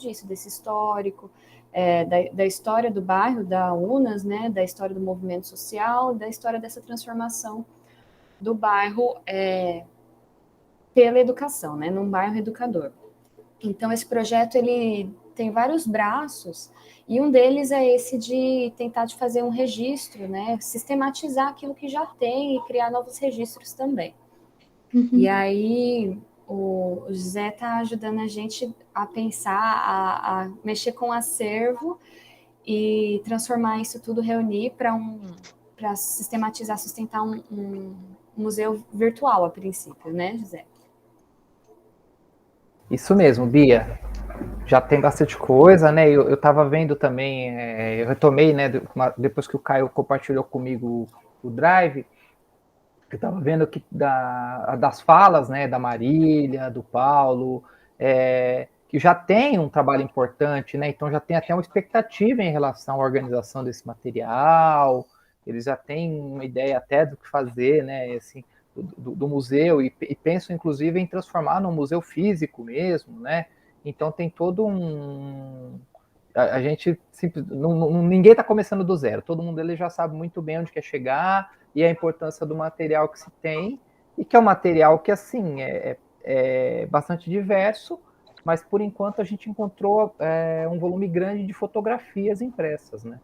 disso, desse histórico, da história do bairro, da UNAS, né, da história do movimento social, da história dessa transformação do bairro pela educação, né, num bairro educador. Então, esse projeto, ele tem vários braços, e um deles é esse de tentar de fazer um registro, né, sistematizar aquilo que já tem e criar novos registros também. E aí, o José está ajudando a gente a pensar, a mexer com o acervo e transformar isso tudo, reunir para sistematizar, sustentar um museu virtual a princípio, né, José? Isso mesmo, Bia. Já tem bastante coisa, né? Eu estava vendo também, eu retomei, né? Depois que o Caio compartilhou comigo o Drive, eu estava vendo que das falas, né? Da Marília, do Paulo, que já tem um trabalho importante, né? Então já tem até uma expectativa em relação à organização desse material. Eles já têm uma ideia até do que fazer, né? Assim, do museu e penso inclusive em transformar num museu físico mesmo, né? Então tem todo a gente ninguém está começando do zero. Todo mundo ele já sabe muito bem onde quer chegar e a importância do material que se tem e que é um material que assim é bastante diverso, mas por enquanto a gente encontrou um volume grande de fotografias impressas, né?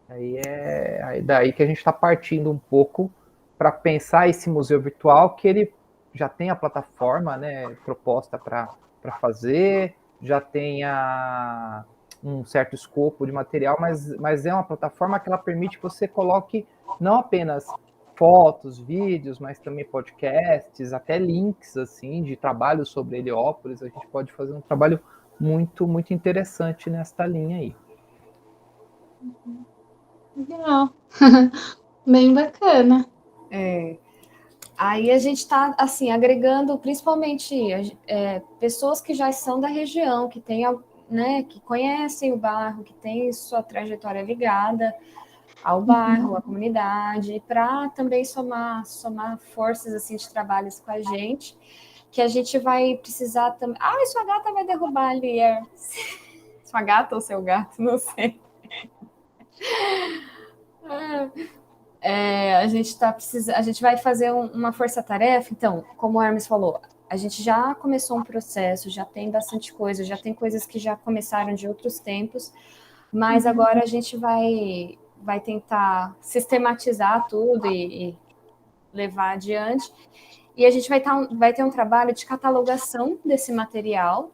Aí daí que a gente está partindo um pouco para pensar esse museu virtual que ele já tem a plataforma, né, proposta para fazer, já tem um certo escopo de material, mas é uma plataforma que ela permite que você coloque não apenas fotos, vídeos, mas também podcasts, até links assim de trabalhos sobre Heliópolis. A gente pode fazer um trabalho muito, muito interessante nesta linha aí. Legal. Bem bacana. Aí a gente está assim agregando principalmente pessoas que já são da região, que tem, né, que conhecem o bairro, que tem sua trajetória ligada ao bairro, à comunidade, para também somar forças assim de trabalhos com a gente, que a gente vai precisar também. Ah, sua gata vai derrubar ali, sua gata ou seu gato, não sei. A gente tá precisando, a gente vai fazer uma força-tarefa. Então, como o Hermes falou, a gente já começou um processo, já tem bastante coisa, já tem coisas que já começaram de outros tempos, mas agora a gente vai tentar sistematizar tudo e levar adiante. E a gente vai ter um trabalho de catalogação desse material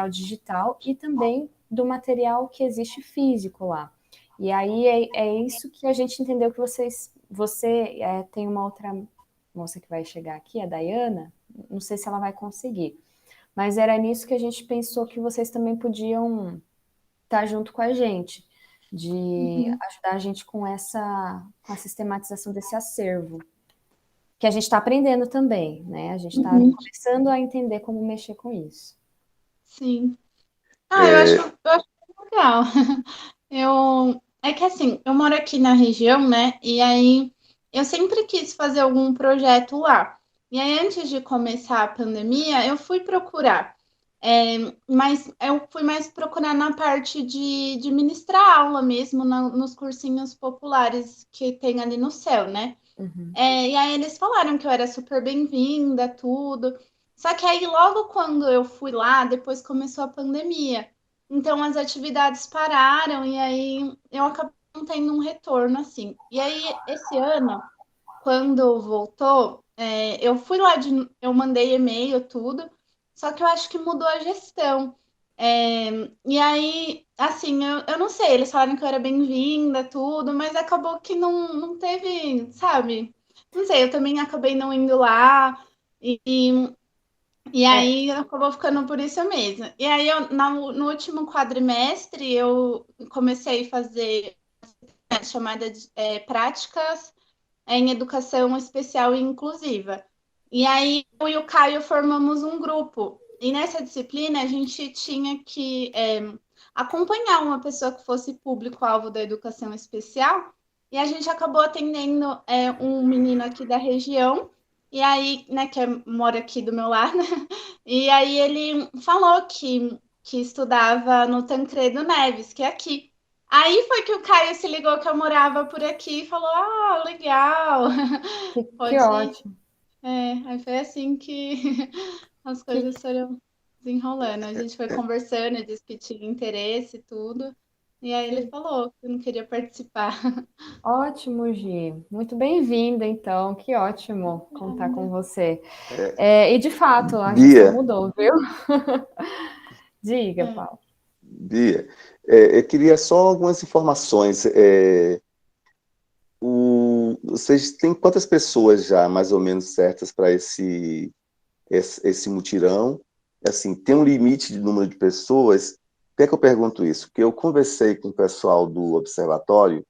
digital e também do material que existe físico lá. E aí é isso que a gente entendeu que você tem uma outra moça que vai chegar aqui, a Dayana, não sei se ela vai conseguir, mas era nisso que a gente pensou que vocês também podiam estar junto com a gente, de ajudar a gente com a sistematização desse acervo, que a gente está aprendendo também, né? A gente está começando a entender como mexer com isso. Sim. Eu acho legal. É que assim, eu moro aqui na região, né? E aí eu sempre quis fazer algum projeto lá. E aí, antes de começar a pandemia, eu fui procurar. Mas eu fui mais procurar na parte de ministrar aula mesmo, nos cursinhos populares que tem ali no céu, né? E aí eles falaram que eu era super bem-vinda, tudo. Só que aí, logo quando eu fui lá, depois começou a pandemia. Então as atividades pararam e aí eu acabei não tendo um retorno assim. E aí, esse ano, quando voltou, eu fui lá, eu mandei e-mail, tudo, só que eu acho que mudou a gestão. E aí, assim, eu não sei, eles falaram que eu era bem-vinda, tudo, mas acabou que não teve, sabe? Não sei, eu também acabei não indo lá, e aí acabou ficando por isso mesmo. E aí, no último quadrimestre, eu comecei a fazer chamada de práticas em educação especial e inclusiva. E aí eu e o Caio formamos um grupo. E nessa disciplina a gente tinha que acompanhar uma pessoa que fosse público-alvo da educação especial. E a gente acabou atendendo um menino aqui da região, e aí, né, que mora aqui do meu lado, e aí ele falou que que estudava no Tancredo Neves, que é aqui. Aí foi que o Caio se ligou que eu morava por aqui e falou: Ah, legal, Que pode. ótimo. Aí foi assim que as Que, coisas foram desenrolando. A gente foi conversando, discutindo interesse e tudo. E aí ele que falou que não queria participar. ótimo, Gi. Muito bem-vinda, então. Que ótimo contar com você. É, E, de fato, a gestão Bia, mudou, viu? Diga, É. Paulo. Bia, eu queria só algumas informações. Vocês têm quantas pessoas já, mais ou menos, certas para esse mutirão? Assim, tem um limite de número de pessoas? Por que é que eu pergunto isso? Porque eu conversei com o pessoal do observatório,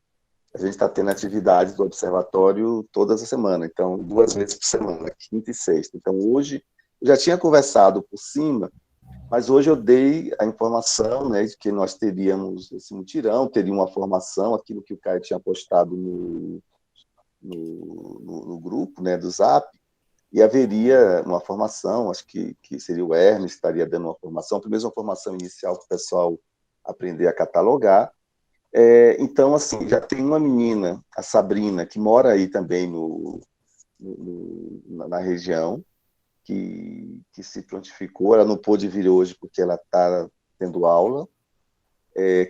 a gente está tendo atividades do observatório todas as semanas, então 2 vezes por semana, quinta e sexta. Então hoje, eu já tinha conversado por cima, mas hoje eu dei a informação, né, de que nós teríamos esse mutirão, teria uma formação, aquilo que o Caio tinha postado no grupo, né, do Zap, e haveria uma formação, acho que seria o Hermes que estaria dando uma formação, primeiro uma formação inicial para o pessoal aprender a catalogar. Então, assim, já tem uma menina, a Sabrina, que mora aí também na região, que se prontificou, ela não pôde vir hoje porque ela está tendo aula,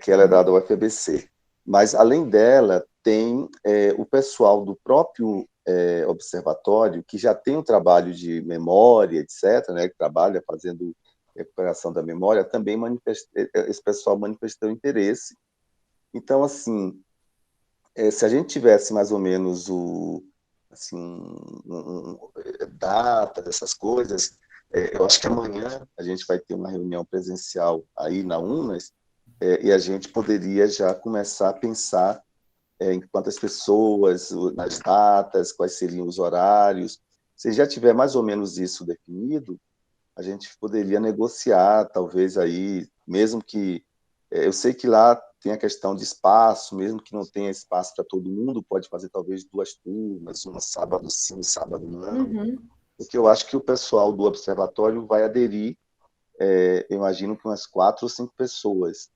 que ela é dada ao UFABC. Mas, além dela, tem o pessoal do próprio observatório, que já tem um trabalho de memória, etc., né, que trabalha fazendo recuperação da memória, também esse pessoal manifestou interesse. Então, assim, se a gente tivesse mais ou menos assim, data dessas coisas, eu acho que amanhã a gente vai ter uma reunião presencial aí na UNAS, e a gente poderia já começar a pensar em quantas pessoas, nas datas, quais seriam os horários. Se já tiver mais ou menos isso definido, a gente poderia negociar, talvez aí, mesmo que eu sei que lá tem a questão de espaço, mesmo que não tenha espaço para todo mundo, pode fazer talvez 2 turmas, uma sábado sim, sábado não, Uhum. porque eu acho que o pessoal do observatório vai aderir, eu imagino que umas 4 ou 5 pessoas,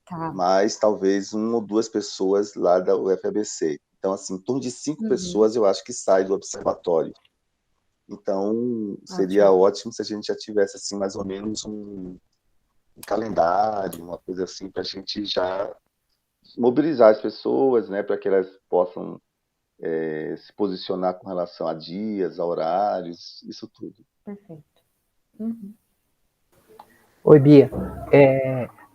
Tá. mas talvez 1 ou 2 pessoas lá da UFABC. Então, assim, em torno de 5 Uhum. pessoas eu acho que sai do observatório. Então, seria Ótimo. ótimo se a gente já tivesse, assim, mais ou menos um calendário, uma coisa assim, para a gente já mobilizar as pessoas, né, para que elas possam se posicionar com relação a dias, a horários, isso tudo. Perfeito. Uhum. Oi, Bia.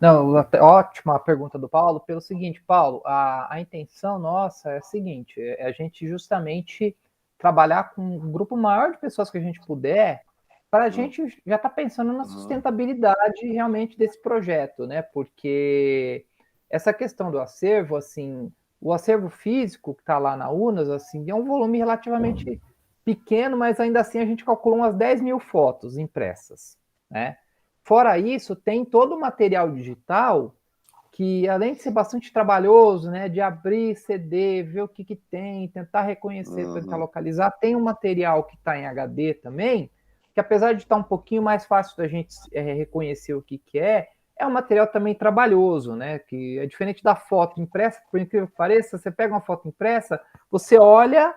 Não, ótima a pergunta do Paulo, pelo seguinte, Paulo, a intenção nossa é a seguinte, é a gente justamente trabalhar com um grupo maior de pessoas que a gente puder, para a gente já estar pensando na sustentabilidade realmente desse projeto, né? Porque essa questão do acervo, assim, o acervo físico que está lá na UNAS, assim, é um volume relativamente pequeno, mas ainda assim a gente calculou umas 10 mil fotos impressas, né? Fora isso, tem todo o material digital que, além de ser bastante trabalhoso, né, de abrir CD, ver o que tem, tentar reconhecer, tentar localizar, tem um material que está em HD também, que apesar de estar um pouquinho mais fácil da gente reconhecer o que é um material também trabalhoso, né, que é diferente da foto impressa, por incrível que pareça, você pega uma foto impressa, você olha,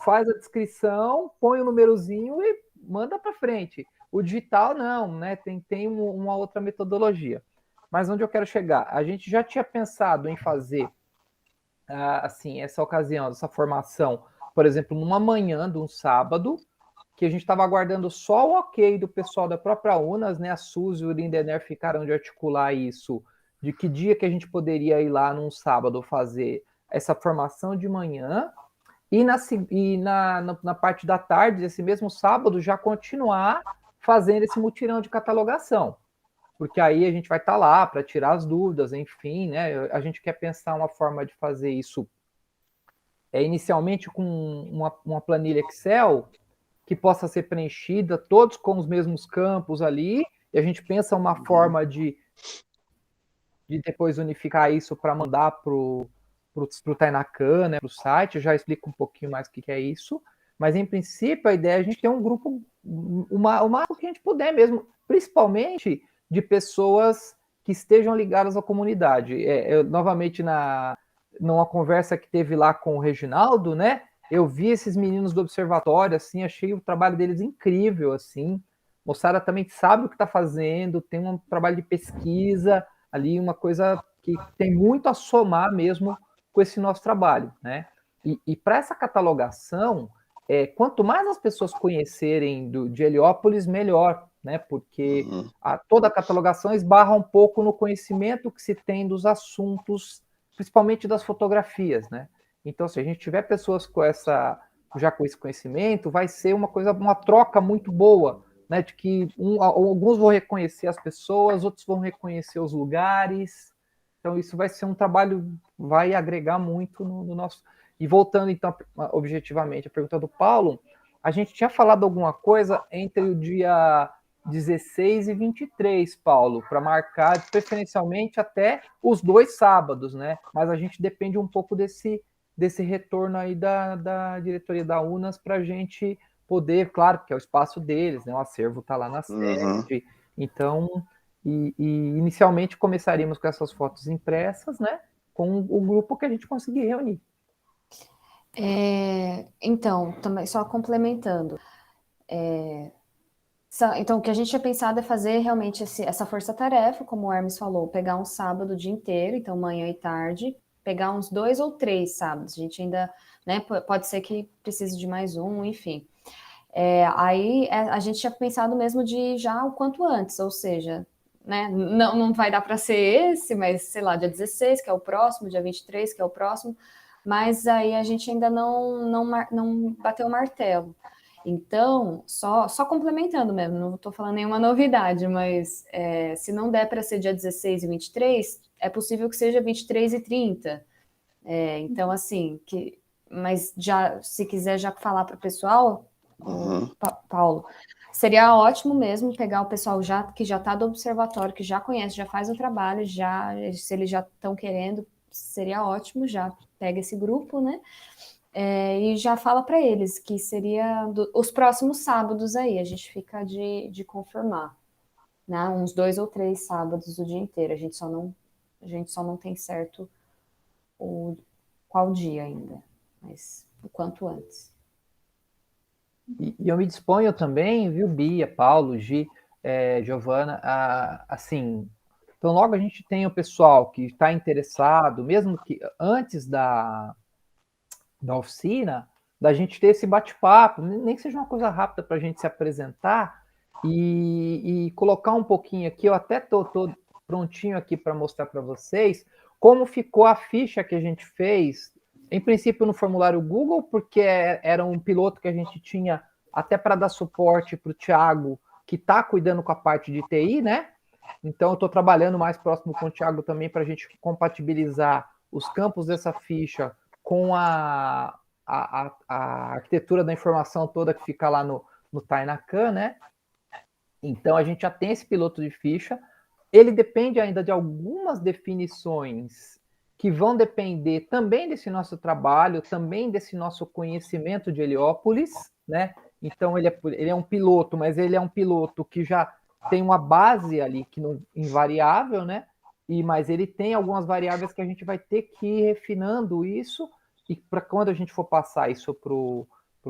faz a descrição, põe o númerozinho e manda para frente. O digital não, né? Tem uma outra metodologia. Mas onde eu quero chegar? A gente já tinha pensado em fazer assim essa ocasião, essa formação, por exemplo, numa manhã de um sábado, que a gente estava aguardando só o ok do pessoal da própria UNAS, né? A Suzy e o Lindener ficaram de articular isso, de que dia que a gente poderia ir lá num sábado fazer essa formação de manhã, na parte da tarde, desse mesmo sábado, já continuar fazendo esse mutirão de catalogação. Porque aí a gente vai estar lá para tirar as dúvidas, enfim, né? A gente quer pensar uma forma de fazer isso inicialmente com uma planilha Excel que possa ser preenchida, todos com os mesmos campos ali, e a gente pensa uma forma de depois unificar isso para mandar para o Tainacan, né, para o site. Eu já explico um pouquinho mais o que é isso, mas em princípio a ideia é a gente ter um grupo, o máximo que a gente puder mesmo, principalmente de pessoas que estejam ligadas à comunidade. Novamente, numa conversa que teve lá com o Reginaldo, né? Eu vi esses meninos do observatório, assim, achei o trabalho deles incrível, assim. Moçada também sabe o que está fazendo, tem um trabalho de pesquisa ali, uma coisa que tem muito a somar mesmo com esse nosso trabalho, né? E para essa catalogação, quanto mais as pessoas conhecerem de Heliópolis, melhor, né? Porque toda a catalogação esbarra um pouco no conhecimento que se tem dos assuntos, principalmente das fotografias, né? Então, se a gente tiver pessoas já com esse conhecimento, vai ser uma troca muito boa, né? De que alguns vão reconhecer as pessoas, outros vão reconhecer os lugares. Então, isso vai ser um trabalho, vai agregar muito no nosso. E voltando, então, objetivamente, a pergunta do Paulo, a gente tinha falado alguma coisa entre o dia 16 e 23, Paulo, para marcar preferencialmente até os 2 sábados, né? Mas a gente depende um pouco desse retorno aí da diretoria da UNAS para a gente poder, claro, que é o espaço deles, né? O acervo está lá na sede. Então, inicialmente começaríamos com essas fotos impressas, né? Com o grupo que a gente conseguir reunir. Então, também só complementando. Então, o que a gente tinha pensado é fazer realmente essa força-tarefa, como o Hermes falou, pegar um sábado o dia inteiro, então manhã e tarde, pegar uns 2 ou 3 sábados. A gente ainda, né, pode ser que precise de mais um, enfim. Aí a gente tinha pensado mesmo de ir já o quanto antes, ou seja, né, não vai dar para ser esse, mas sei lá, dia 16, que é o próximo, dia 23, que é o próximo, mas aí a gente ainda não bateu o martelo. Então, só complementando mesmo, não estou falando nenhuma novidade, mas se não der para ser dia 16 e 23, é possível que seja 23 e 30. Então, assim, mas já, se quiser já falar para o pessoal, Paulo, seria ótimo mesmo pegar o pessoal que já está do observatório, que já conhece, já faz o trabalho, se eles já estão querendo, seria ótimo, já pega esse grupo, né? E já fala para eles que seria os próximos sábados aí, a gente fica de confirmar, né? Uns 2 ou 3 sábados o dia inteiro, a gente só não tem certo qual dia ainda, mas o quanto antes. E eu me disponho também, viu, Bia, Paulo, Gi, Giovana, assim, então logo a gente tem o pessoal que está interessado, mesmo que antes da oficina, da gente ter esse bate-papo, nem que seja uma coisa rápida para a gente se apresentar e colocar um pouquinho aqui, eu até tô prontinho aqui para mostrar para vocês como ficou a ficha que a gente fez, em princípio no formulário Google, porque era um piloto que a gente tinha até para dar suporte para o Thiago, que está cuidando com a parte de TI, né? Então eu estou trabalhando mais próximo com o Thiago também para a gente compatibilizar os campos dessa ficha com a arquitetura da informação toda que fica lá no Tainacan, né? Então a gente já tem esse piloto de ficha. Ele depende ainda de algumas definições que vão depender também desse nosso trabalho, também desse nosso conhecimento de Heliópolis, né? Então ele é um piloto, mas ele é um piloto que já tem uma base ali que não invariável, né? Mas ele tem algumas variáveis que a gente vai ter que ir refinando isso, e para quando a gente for passar isso para o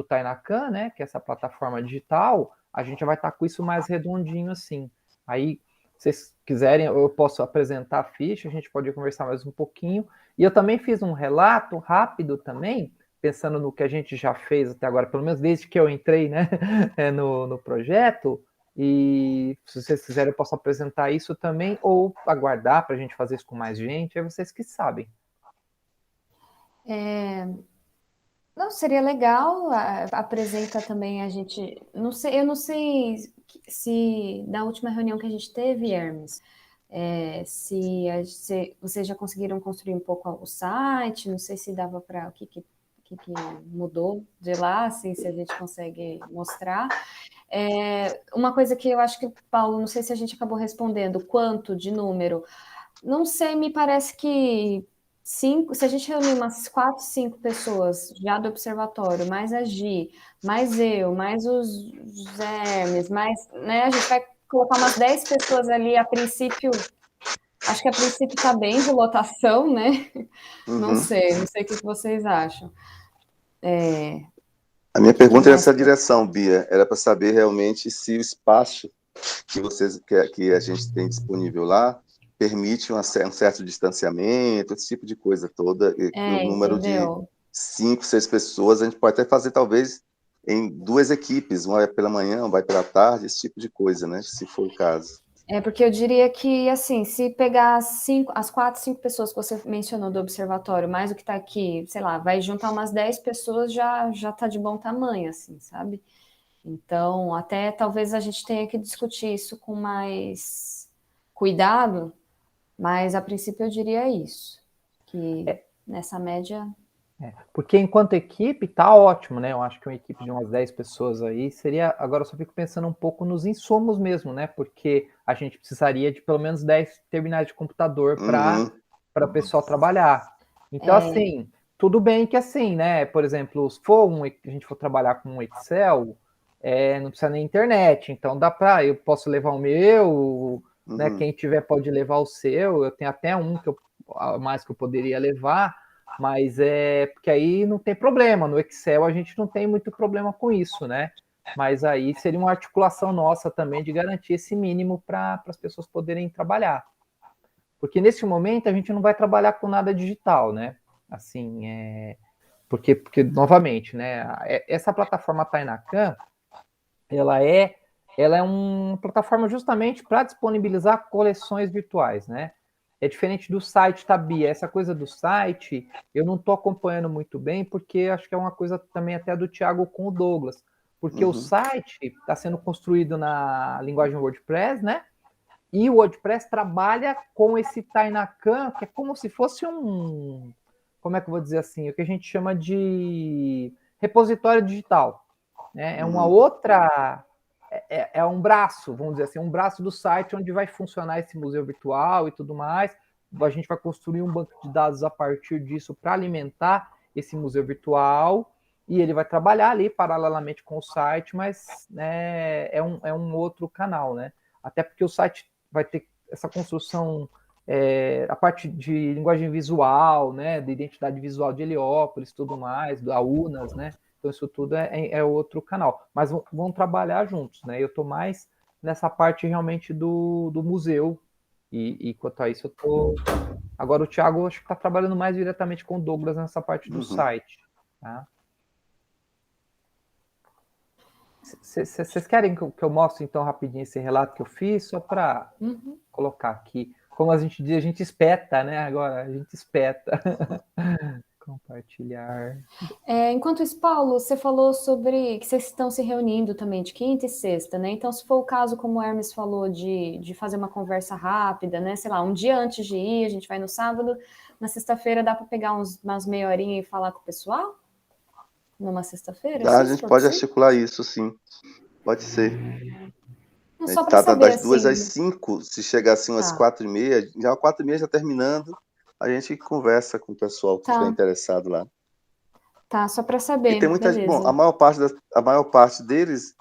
Tainacan, né? Que é essa plataforma digital, a gente vai estar com isso mais redondinho assim. Aí, se vocês quiserem, eu posso apresentar a ficha, a gente pode conversar mais um pouquinho. E eu também fiz um relato rápido também, pensando no que a gente já fez até agora, pelo menos desde que eu entrei, né, no projeto. E se vocês quiserem, eu posso apresentar isso também, ou aguardar para a gente fazer isso com mais gente, é vocês que sabem. Não, seria legal, apresenta também a gente, eu não sei se na última reunião que a gente teve, Hermes, se vocês já conseguiram construir um pouco o site, não sei se dava para o que mudou de lá, assim, se a gente consegue mostrar. Uma coisa que eu acho que, Paulo, não sei se a gente acabou respondendo, quanto de número, não sei, me parece que se a gente reunir umas 4, 5 pessoas já do observatório, mais a Gi, mais eu, mais os Hermes, mais, né, a gente vai colocar umas 10 pessoas ali, a princípio, acho que a princípio está bem de lotação, né? Não sei o que vocês acham. A minha Que pergunta era mais essa direção, Bia, era para saber realmente se o espaço que a gente tem disponível lá permite um certo distanciamento, esse tipo de coisa toda, e o número de entendeu? 5, 6 pessoas, a gente pode até fazer talvez em 2 equipes, uma vai pela manhã, uma vai pela tarde, esse tipo de coisa, né, se for o caso. Porque eu diria que, assim, se pegar as 4, 5 pessoas que você mencionou do observatório, mais o que está aqui, sei lá, vai juntar umas 10 pessoas, já tá de bom tamanho, assim, sabe? Então, até talvez a gente tenha que discutir isso com mais cuidado, mas a princípio eu diria isso, que nessa média... Porque enquanto equipe tá ótimo, né? Eu acho que uma equipe de umas 10 pessoas aí seria. Agora eu só fico pensando um pouco nos insumos mesmo, né? Porque a gente precisaria de pelo menos 10 terminais de computador para o pessoal trabalhar. Então, assim, tudo bem que assim, né? Por exemplo, se for a gente for trabalhar com um Excel, não precisa nem internet. Então dá para. Eu posso levar o meu, né? Quem tiver pode levar o seu. Eu tenho até um a mais que eu poderia levar. Mas porque aí não tem problema. No Excel a gente não tem muito problema com isso, né? Mas aí seria uma articulação nossa também de garantir esse mínimo para as pessoas poderem trabalhar. Porque nesse momento a gente não vai trabalhar com nada digital, né? Assim, porque novamente, né? Essa plataforma Tainacan, ela é uma plataforma justamente para disponibilizar coleções virtuais, né? É diferente do site Tabia. Essa coisa do site, eu não estou acompanhando muito bem, porque acho que é uma coisa também até do Thiago com o Douglas. Porque o site está sendo construído na linguagem WordPress, né? E o WordPress trabalha com esse Tainacan, que é como se fosse como é que eu vou dizer assim? O que a gente chama de repositório digital. Né? É uma outra... É um braço, vamos dizer assim, um braço do site onde vai funcionar esse museu virtual e tudo mais. A gente vai construir um banco de dados a partir disso para alimentar esse museu virtual e ele vai trabalhar ali paralelamente com o site, mas né, é um outro canal, né? Até porque o site vai ter essa construção, a parte de linguagem visual, né, de identidade visual de Heliópolis, tudo mais, da UNAS, né? Então, isso tudo é outro canal. Mas vão trabalhar juntos, né? Eu estou mais nessa parte realmente do museu. E quanto a isso, eu estou. Agora, o Thiago, acho que está trabalhando mais diretamente com o Douglas nessa parte do site. Tá? Vocês querem que eu mostre, então, rapidinho esse relato que eu fiz, só para colocar aqui? Como a gente diz, a gente espeta, né? Agora, a gente espeta. Compartilhar. Enquanto isso, Paulo, você falou sobre que vocês estão se reunindo também de quinta e sexta, né? Então, se for o caso, como o Hermes falou, de fazer uma conversa rápida, né? Sei lá, um dia antes de ir, a gente vai no sábado, na sexta-feira dá para pegar umas meia horinha e falar com o pessoal? Numa sexta-feira? A gente pode articular isso, sim. Pode ser. Não, A só gente para tá saber, das 2 assim... às 5, se chegar assim umas 4h30, já 4h30 já terminando, a gente conversa com o pessoal que estiver interessado lá. Tá, só para saber. E tem muita gente, beleza. bom, a maior parte deles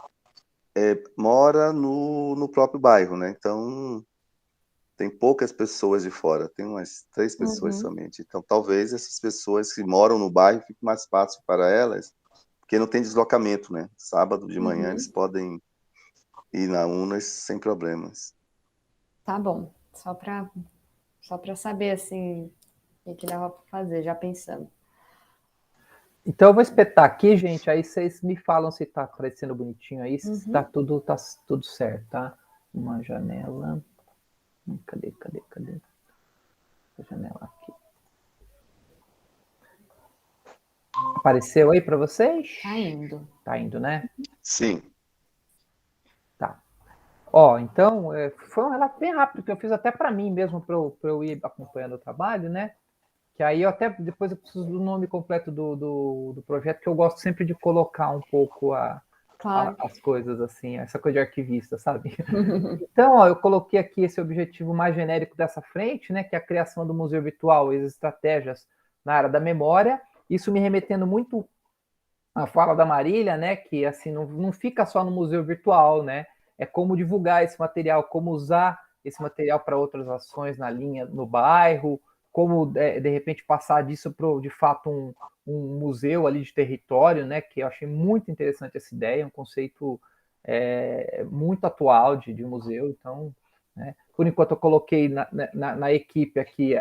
mora no próprio bairro, né? Então tem poucas pessoas de fora, tem umas 3 pessoas somente. Então talvez essas pessoas que moram no bairro fique mais fácil para elas, porque não tem deslocamento, né? Sábado de manhã eles podem ir na UNAS sem problemas. Tá bom, só para saber assim o que dava para fazer, já pensando. Então eu vou espetar aqui, gente, aí vocês me falam se tá aparecendo bonitinho aí, se tá tudo certo, tá? Uma janela. Cadê? A janela aqui. Apareceu aí para vocês? Tá indo. Tá indo, né? Sim. Tá. Então, foi um relato bem rápido que eu fiz até para mim mesmo, para eu ir acompanhando o trabalho, né? Que aí depois eu preciso do nome completo do projeto, que eu gosto sempre de colocar um pouco as coisas, assim, essa coisa de arquivista, sabe? Então, eu coloquei aqui esse objetivo mais genérico dessa frente, né? Que é a criação do museu virtual e as estratégias na área da memória. Isso me remetendo muito à fala da Marília, né? Que assim, não fica só no museu virtual, né? é como divulgar esse material, como usar esse material para outras ações na linha, no bairro, como, de repente, passar disso para, de fato, um museu ali de território, né? Que eu achei muito interessante essa ideia, um conceito muito atual de museu. Então, né, por enquanto eu coloquei na equipe aqui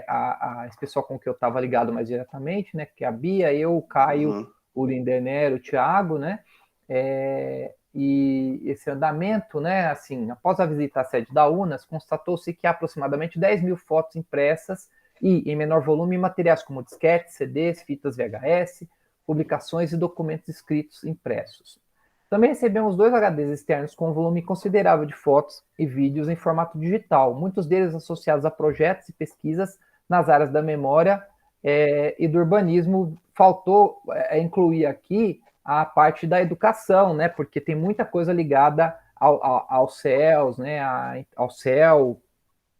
esse pessoal com que eu estava ligado mais diretamente, né? Que é a Bia, eu, o Caio, o Lindener, o Thiago, né? E esse andamento, né? Assim, após a visita à sede da UNAS, constatou-se que há aproximadamente 10 mil fotos impressas e, em menor volume, materiais como disquetes, CDs, fitas VHS, publicações e documentos escritos impressos. Também recebemos 2 HDs externos com um volume considerável de fotos e vídeos em formato digital, muitos deles associados a projetos e pesquisas nas áreas da memória e do urbanismo. Faltou incluir aqui a parte da educação, né? Porque tem muita coisa ligada aos céus, né? Ao céu,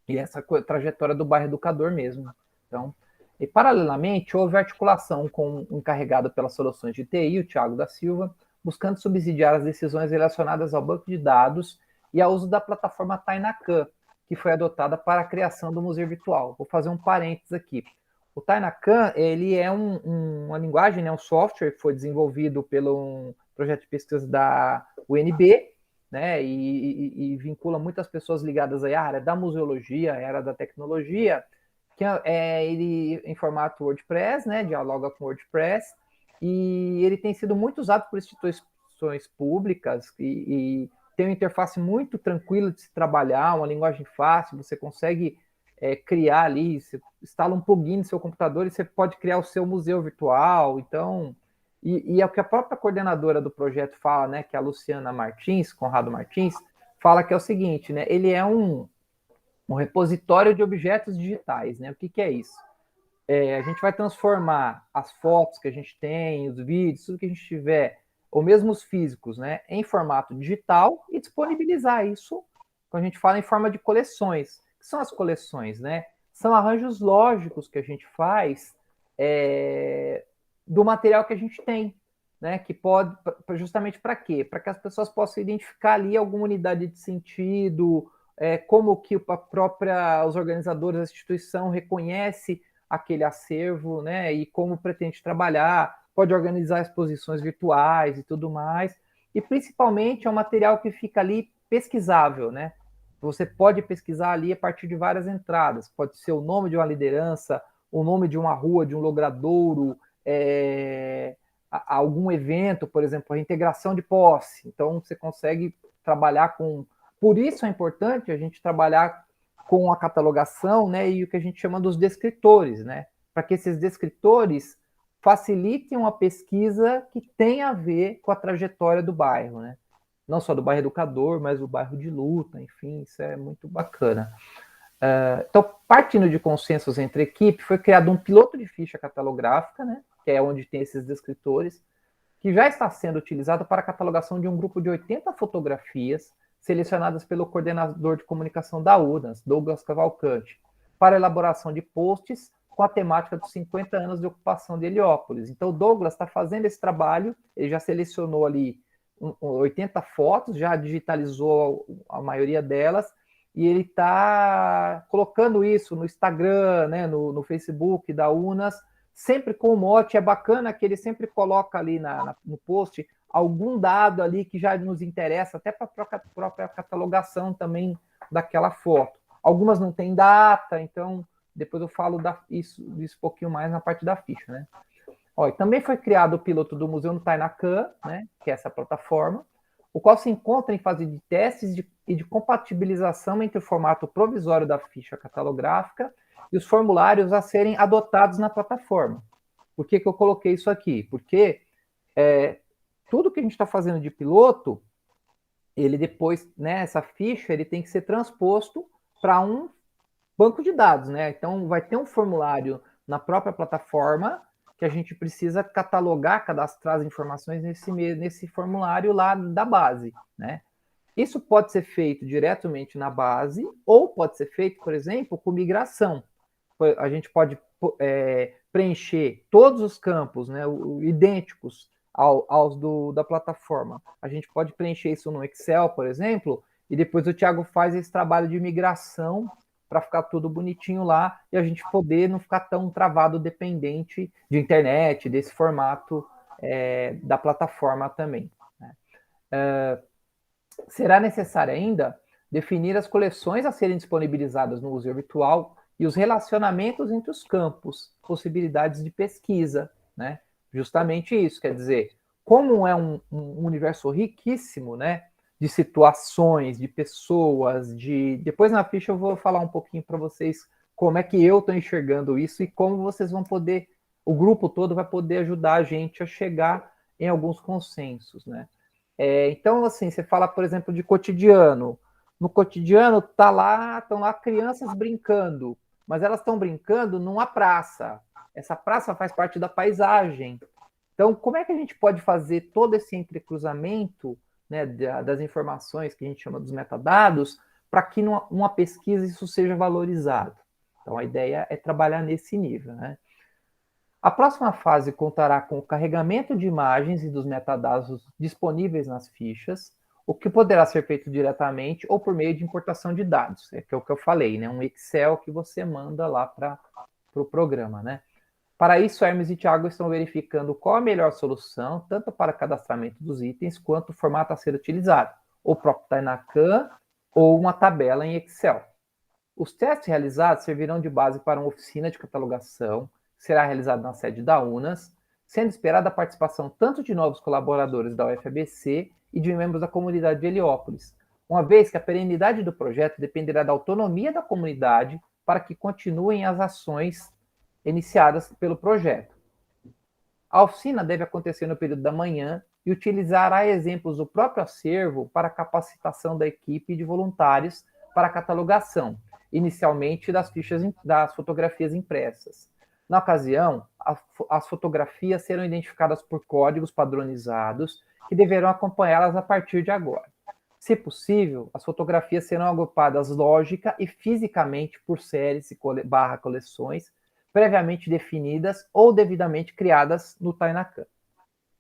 e essa trajetória do bairro Educador mesmo. Então, e paralelamente, houve articulação com o encarregado pelas soluções de TI, o Thiago da Silva, buscando subsidiar as decisões relacionadas ao banco de dados e ao uso da plataforma Tainacan, que foi adotada para a criação do museu virtual. Vou fazer um parênteses aqui. O Tainacan, ele é uma linguagem, né, um software que foi desenvolvido pelo um projeto de pesquisa da UNB, né, e vincula muitas pessoas ligadas à área da museologia, à área da tecnologia, que ele em formato WordPress, né, dialoga com WordPress, e ele tem sido muito usado por instituições públicas e tem uma interface muito tranquila de se trabalhar, uma linguagem fácil, você consegue criar ali, você instala um plugin no seu computador e você pode criar o seu museu virtual. Então, e é o que a própria coordenadora do projeto fala, né, que é a Luciana Martins, Conrado Martins, fala que é o seguinte, né, ele é um repositório de objetos digitais, né? O que é isso? A gente vai transformar as fotos que a gente tem, os vídeos, tudo que a gente tiver, ou mesmo os físicos, né, em formato digital e disponibilizar isso, quando a gente fala em forma de coleções. O que são as coleções, né? São arranjos lógicos que a gente faz do material que a gente tem, né? Que pode, justamente para quê? Para que as pessoas possam identificar ali alguma unidade de sentido, como que os organizadores da instituição reconhece aquele acervo, né? E como pretende trabalhar, pode organizar exposições virtuais e tudo mais. E principalmente é um material que fica ali pesquisável, né? Você pode pesquisar ali a partir de várias entradas. Pode ser o nome de uma liderança, o nome de uma rua, de um logradouro, algum evento, por exemplo, a integração de posse. Então, você consegue trabalhar com... Por isso é importante a gente trabalhar com a catalogação, né, e o que a gente chama dos descritores, né, para que esses descritores facilitem uma pesquisa que tenha a ver com a trajetória do bairro, né, não só do bairro Educador, mas do bairro de luta, enfim, isso é muito bacana. Então, partindo de consensos entre a equipe, foi criado um piloto de ficha catalográfica, né, que é onde tem esses descritores, que já está sendo utilizado para a catalogação de um grupo de 80 fotografias selecionadas pelo coordenador de comunicação da UNAS, Douglas Cavalcante, para a elaboração de posts com a temática dos 50 anos de ocupação de Heliópolis. Então, o Douglas está fazendo esse trabalho, ele já selecionou ali 80 fotos, já digitalizou a maioria delas, e ele está colocando isso no Instagram, né, no Facebook da UNAS, sempre com o mote. É bacana que ele sempre coloca ali no post algum dado ali que já nos interessa, até para a própria catalogação também daquela foto. Algumas não tem data, então depois eu falo disso um pouquinho mais na parte da ficha, né? E também foi criado o piloto do Museu no Tainacan, né, que é essa plataforma, o qual se encontra em fase de testes e de compatibilização entre o formato provisório da ficha catalográfica e os formulários a serem adotados na plataforma. Por que eu coloquei isso aqui? Porque tudo que a gente está fazendo de piloto, ele depois, né, essa ficha, ele tem que ser transposto para um banco de dados, né? Então, vai ter um formulário na própria plataforma que a gente precisa catalogar, cadastrar as informações nesse formulário lá da base, né? Isso pode ser feito diretamente na base ou pode ser feito, por exemplo, com migração. A gente pode preencher todos os campos, né, idênticos aos da plataforma. A gente pode preencher isso no Excel, por exemplo, e depois o Thiago faz esse trabalho de migração para ficar tudo bonitinho lá e a gente poder não ficar tão travado, dependente de internet, desse formato da plataforma também. Né? Será necessário ainda definir as coleções a serem disponibilizadas no uso virtual e os relacionamentos entre os campos, possibilidades de pesquisa, né? Justamente isso, quer dizer, como é um universo riquíssimo, né? De situações, de pessoas, Depois na ficha eu vou falar um pouquinho para vocês como é que eu estou enxergando isso e como vocês vão poder, o grupo todo vai poder ajudar a gente a chegar em alguns consensos, né? Então, assim, você fala, por exemplo, de cotidiano. No cotidiano, estão lá crianças brincando, mas elas estão brincando numa praça. Essa praça faz parte da paisagem. Então, como é que a gente pode fazer todo esse entrecruzamento, né, das informações que a gente chama dos metadados, para que numa pesquisa isso seja valorizado? Então, a ideia é trabalhar nesse nível, né? A próxima fase contará com o carregamento de imagens e dos metadados disponíveis nas fichas, o que poderá ser feito diretamente ou por meio de importação de dados, que é o que eu falei, né? Um Excel que você manda lá para o programa, né? Para isso, Hermes e Thiago estão verificando qual a melhor solução, tanto para cadastramento dos itens, quanto o formato a ser utilizado, o próprio Tainacan ou uma tabela em Excel. Os testes realizados servirão de base para uma oficina de catalogação, que será realizada na sede da UNAS, sendo esperada a participação tanto de novos colaboradores da UFABC e de membros da comunidade de Heliópolis, uma vez que a perenidade do projeto dependerá da autonomia da comunidade para que continuem as ações iniciadas pelo projeto. A oficina deve acontecer no período da manhã e utilizará exemplos do próprio acervo para a capacitação da equipe de voluntários para a catalogação, inicialmente das fotografias impressas. Na ocasião, as fotografias serão identificadas por códigos padronizados que deverão acompanhá-las a partir de agora. Se possível, as fotografias serão agrupadas lógica e fisicamente por séries e coleções previamente definidas ou devidamente criadas no Tainacan.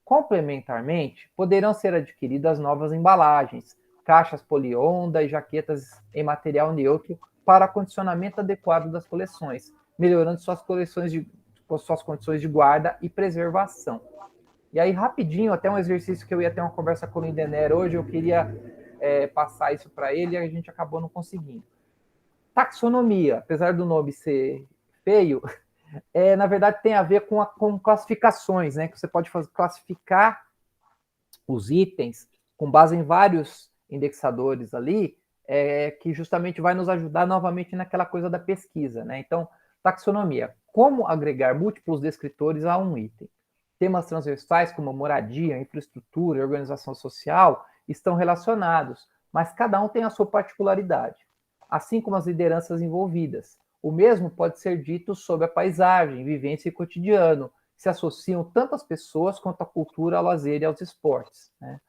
Complementarmente, poderão ser adquiridas novas embalagens, caixas polionda e jaquetas em material neutro para acondicionamento adequado das coleções, melhorando suas condições de guarda e preservação. E aí, rapidinho, até um exercício que eu ia ter uma conversa com o Lindener hoje, eu queria passar isso para ele e a gente acabou não conseguindo. Taxonomia, apesar do nome ser feio, na verdade tem a ver com classificações, né? Que você pode classificar os itens com base em vários indexadores ali, que justamente vai nos ajudar novamente naquela coisa da pesquisa, né? Então, taxonomia, como agregar múltiplos descritores a um item. Temas transversais como moradia, infraestrutura e organização social estão relacionados, mas cada um tem a sua particularidade, assim como as lideranças envolvidas. O mesmo pode ser dito sobre a paisagem, vivência e cotidiano, que se associam tanto às pessoas quanto à cultura, ao lazer e aos esportes, né?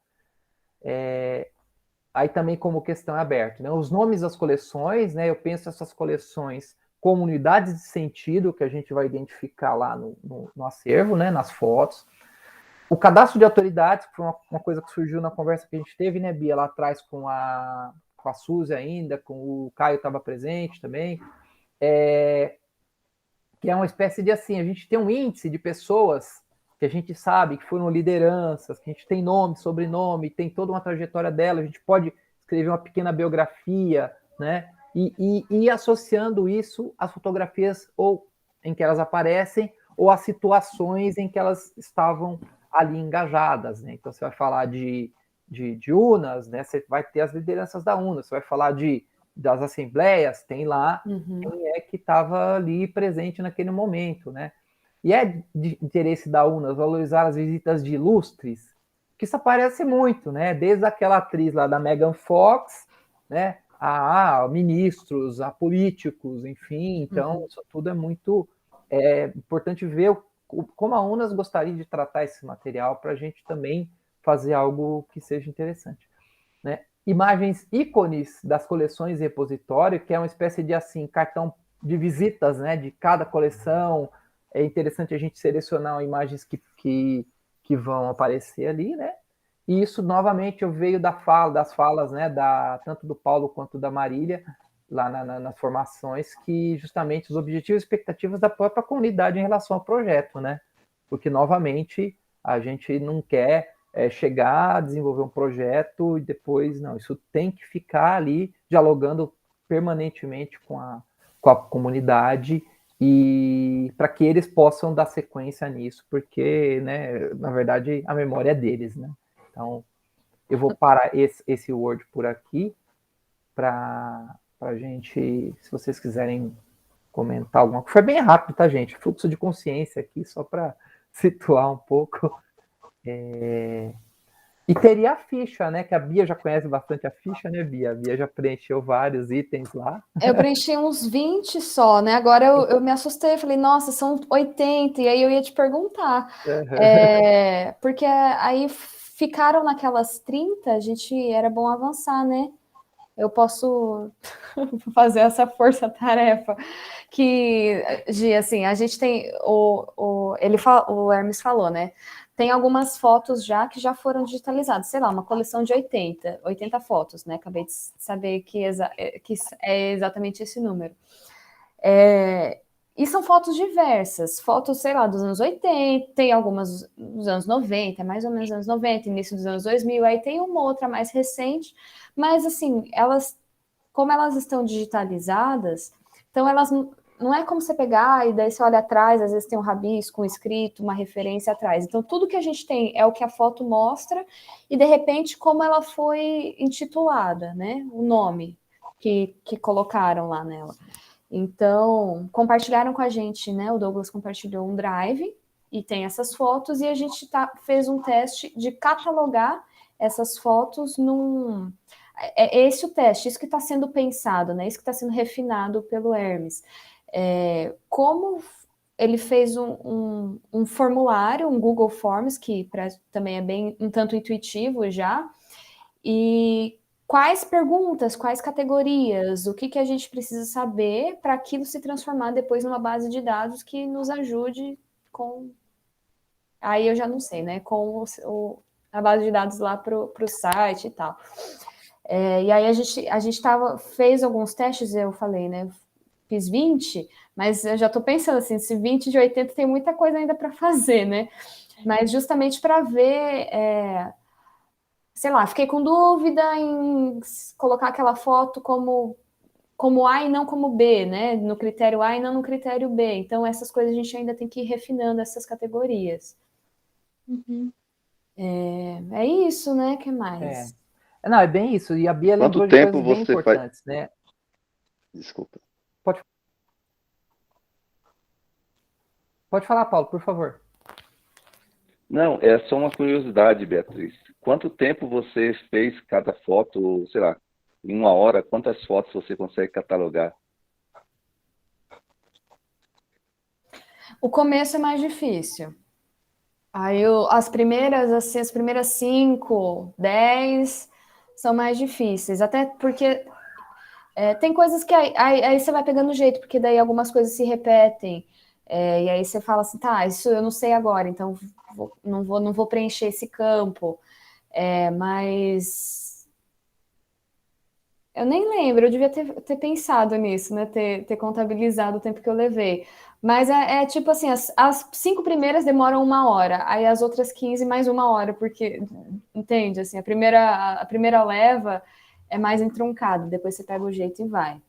Aí também como questão aberta, né? Os nomes das coleções, né? Eu penso essas coleções como unidades de sentido que a gente vai identificar lá no acervo, né? Nas fotos. O cadastro de autoridades, que foi uma coisa que surgiu na conversa que a gente teve, né, Bia, lá atrás com a Suzy ainda, com o Caio estava presente também, que é uma espécie de assim, a gente tem um índice de pessoas que a gente sabe que foram lideranças, que a gente tem nome, sobrenome, tem toda uma trajetória dela, a gente pode escrever uma pequena biografia, né? E ir associando isso às fotografias ou em que elas aparecem ou às situações em que elas estavam ali engajadas, né? Então você vai falar de UNAS, né? Você vai ter as lideranças da UNAS, você vai falar das assembleias, tem lá quem é que estava ali presente naquele momento, né? E é de interesse da UNAS valorizar as visitas de ilustres, que isso aparece muito, né? Desde aquela atriz lá da Megan Fox, né? A ministros, a políticos, enfim. Então, isso tudo é muito importante ver como a UNAS gostaria de tratar esse material para a gente também fazer algo que seja interessante, né? Imagens ícones das coleções e repositório, que é uma espécie de assim cartão de visitas, né, de cada coleção. É interessante a gente selecionar imagens que vão aparecer ali, né? E isso, novamente, eu veio das falas, né, tanto do Paulo quanto da Marília, lá nas formações, que justamente os objetivos e expectativas da própria comunidade em relação ao projeto, né? Porque, novamente, a gente não quer chegar a desenvolver um projeto e depois, não, isso tem que ficar ali dialogando permanentemente com a comunidade e para que eles possam dar sequência nisso, porque, né, na verdade, a memória é deles, né? Então, eu vou parar esse Word por aqui para a gente, se vocês quiserem comentar alguma coisa. Foi bem rápido, tá, gente? Fluxo de consciência aqui, só para situar um pouco. E teria a ficha, né? Que a Bia já conhece bastante a ficha, né, Bia? A Bia já preencheu vários itens lá. Eu preenchi uns 20 só, né? Agora eu me assustei, falei, nossa, são 80, e aí eu ia te perguntar. Porque aí ficaram naquelas 30, a gente era bom avançar, né? Eu posso fazer essa força-tarefa que, assim, a gente tem o Hermes falou, né? Tem algumas fotos já que já foram digitalizadas, sei lá, uma coleção de 80 fotos, né? Acabei de saber que é exatamente esse número. E são fotos diversas, fotos, sei lá, dos anos 80, tem algumas dos anos 90, mais ou menos anos 90, início dos anos 2000, aí tem uma outra mais recente, mas assim, como elas estão digitalizadas, então elas não é como você pegar e daí você olha atrás, às vezes tem um rabisco, um escrito, uma referência atrás. Então, tudo que a gente tem é o que a foto mostra e, de repente, como ela foi intitulada, né? O nome que colocaram lá nela. Então, compartilharam com a gente, né? O Douglas compartilhou um drive e tem essas fotos e a gente fez um teste de catalogar essas fotos num... É esse o teste, isso que está sendo pensado, né? Isso que está sendo refinado pelo Hermes. Como ele fez um formulário, um Google Forms, que também é bem um tanto intuitivo já, e quais perguntas, quais categorias, o que a gente precisa saber para aquilo se transformar depois numa base de dados que nos ajude com... Aí eu já não sei, né? Com a base de dados lá para o site e tal. E aí a gente fez alguns testes, eu falei, né? Fiz 20, mas eu já estou pensando assim, se 20 de 80 tem muita coisa ainda para fazer, né? Mas justamente para ver, sei lá, fiquei com dúvida em colocar aquela foto como A e não como B, né? No critério A e não no critério B. Então, essas coisas a gente ainda tem que ir refinando essas categorias. Uhum. É isso, né? O que mais? Não, é bem isso. E a Bia Quanto lembrou de tempo coisas bem você faz? importantes, né? Desculpa. Pode falar, Paulo, por favor. Não, é só uma curiosidade, Beatriz. Quanto tempo você fez cada foto, sei lá, em uma hora, quantas fotos você consegue catalogar? O começo é mais difícil. Aí as primeiras 5, 10 são mais difíceis. Até porque tem coisas que aí você vai pegando jeito, porque daí algumas coisas se repetem. E aí você fala assim, tá, isso eu não sei agora, então não vou preencher esse campo. Mas eu nem lembro, eu devia ter pensado nisso, né? Ter contabilizado o tempo que eu levei. Mas tipo assim, as 5 primeiras demoram 1 hora, aí as outras 15 mais 1 hora, porque, entende? Assim, a primeira leva é mais entroncada, depois você pega o jeito e vai.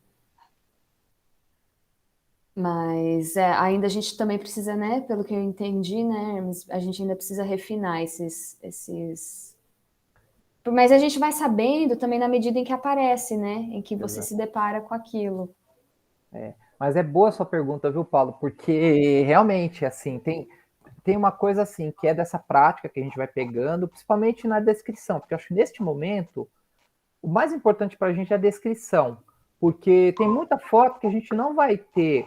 Mas ainda a gente também precisa, né? Pelo que eu entendi, né? A gente ainda precisa refinar esses... Mas a gente vai sabendo também na medida em que aparece, né? Em que você se depara com aquilo. Mas é boa a sua pergunta, viu, Paulo? Porque realmente, assim, tem uma coisa assim, que é dessa prática que a gente vai pegando, principalmente na descrição, porque eu acho que neste momento, o mais importante para a gente é a descrição, porque tem muita foto que a gente não vai ter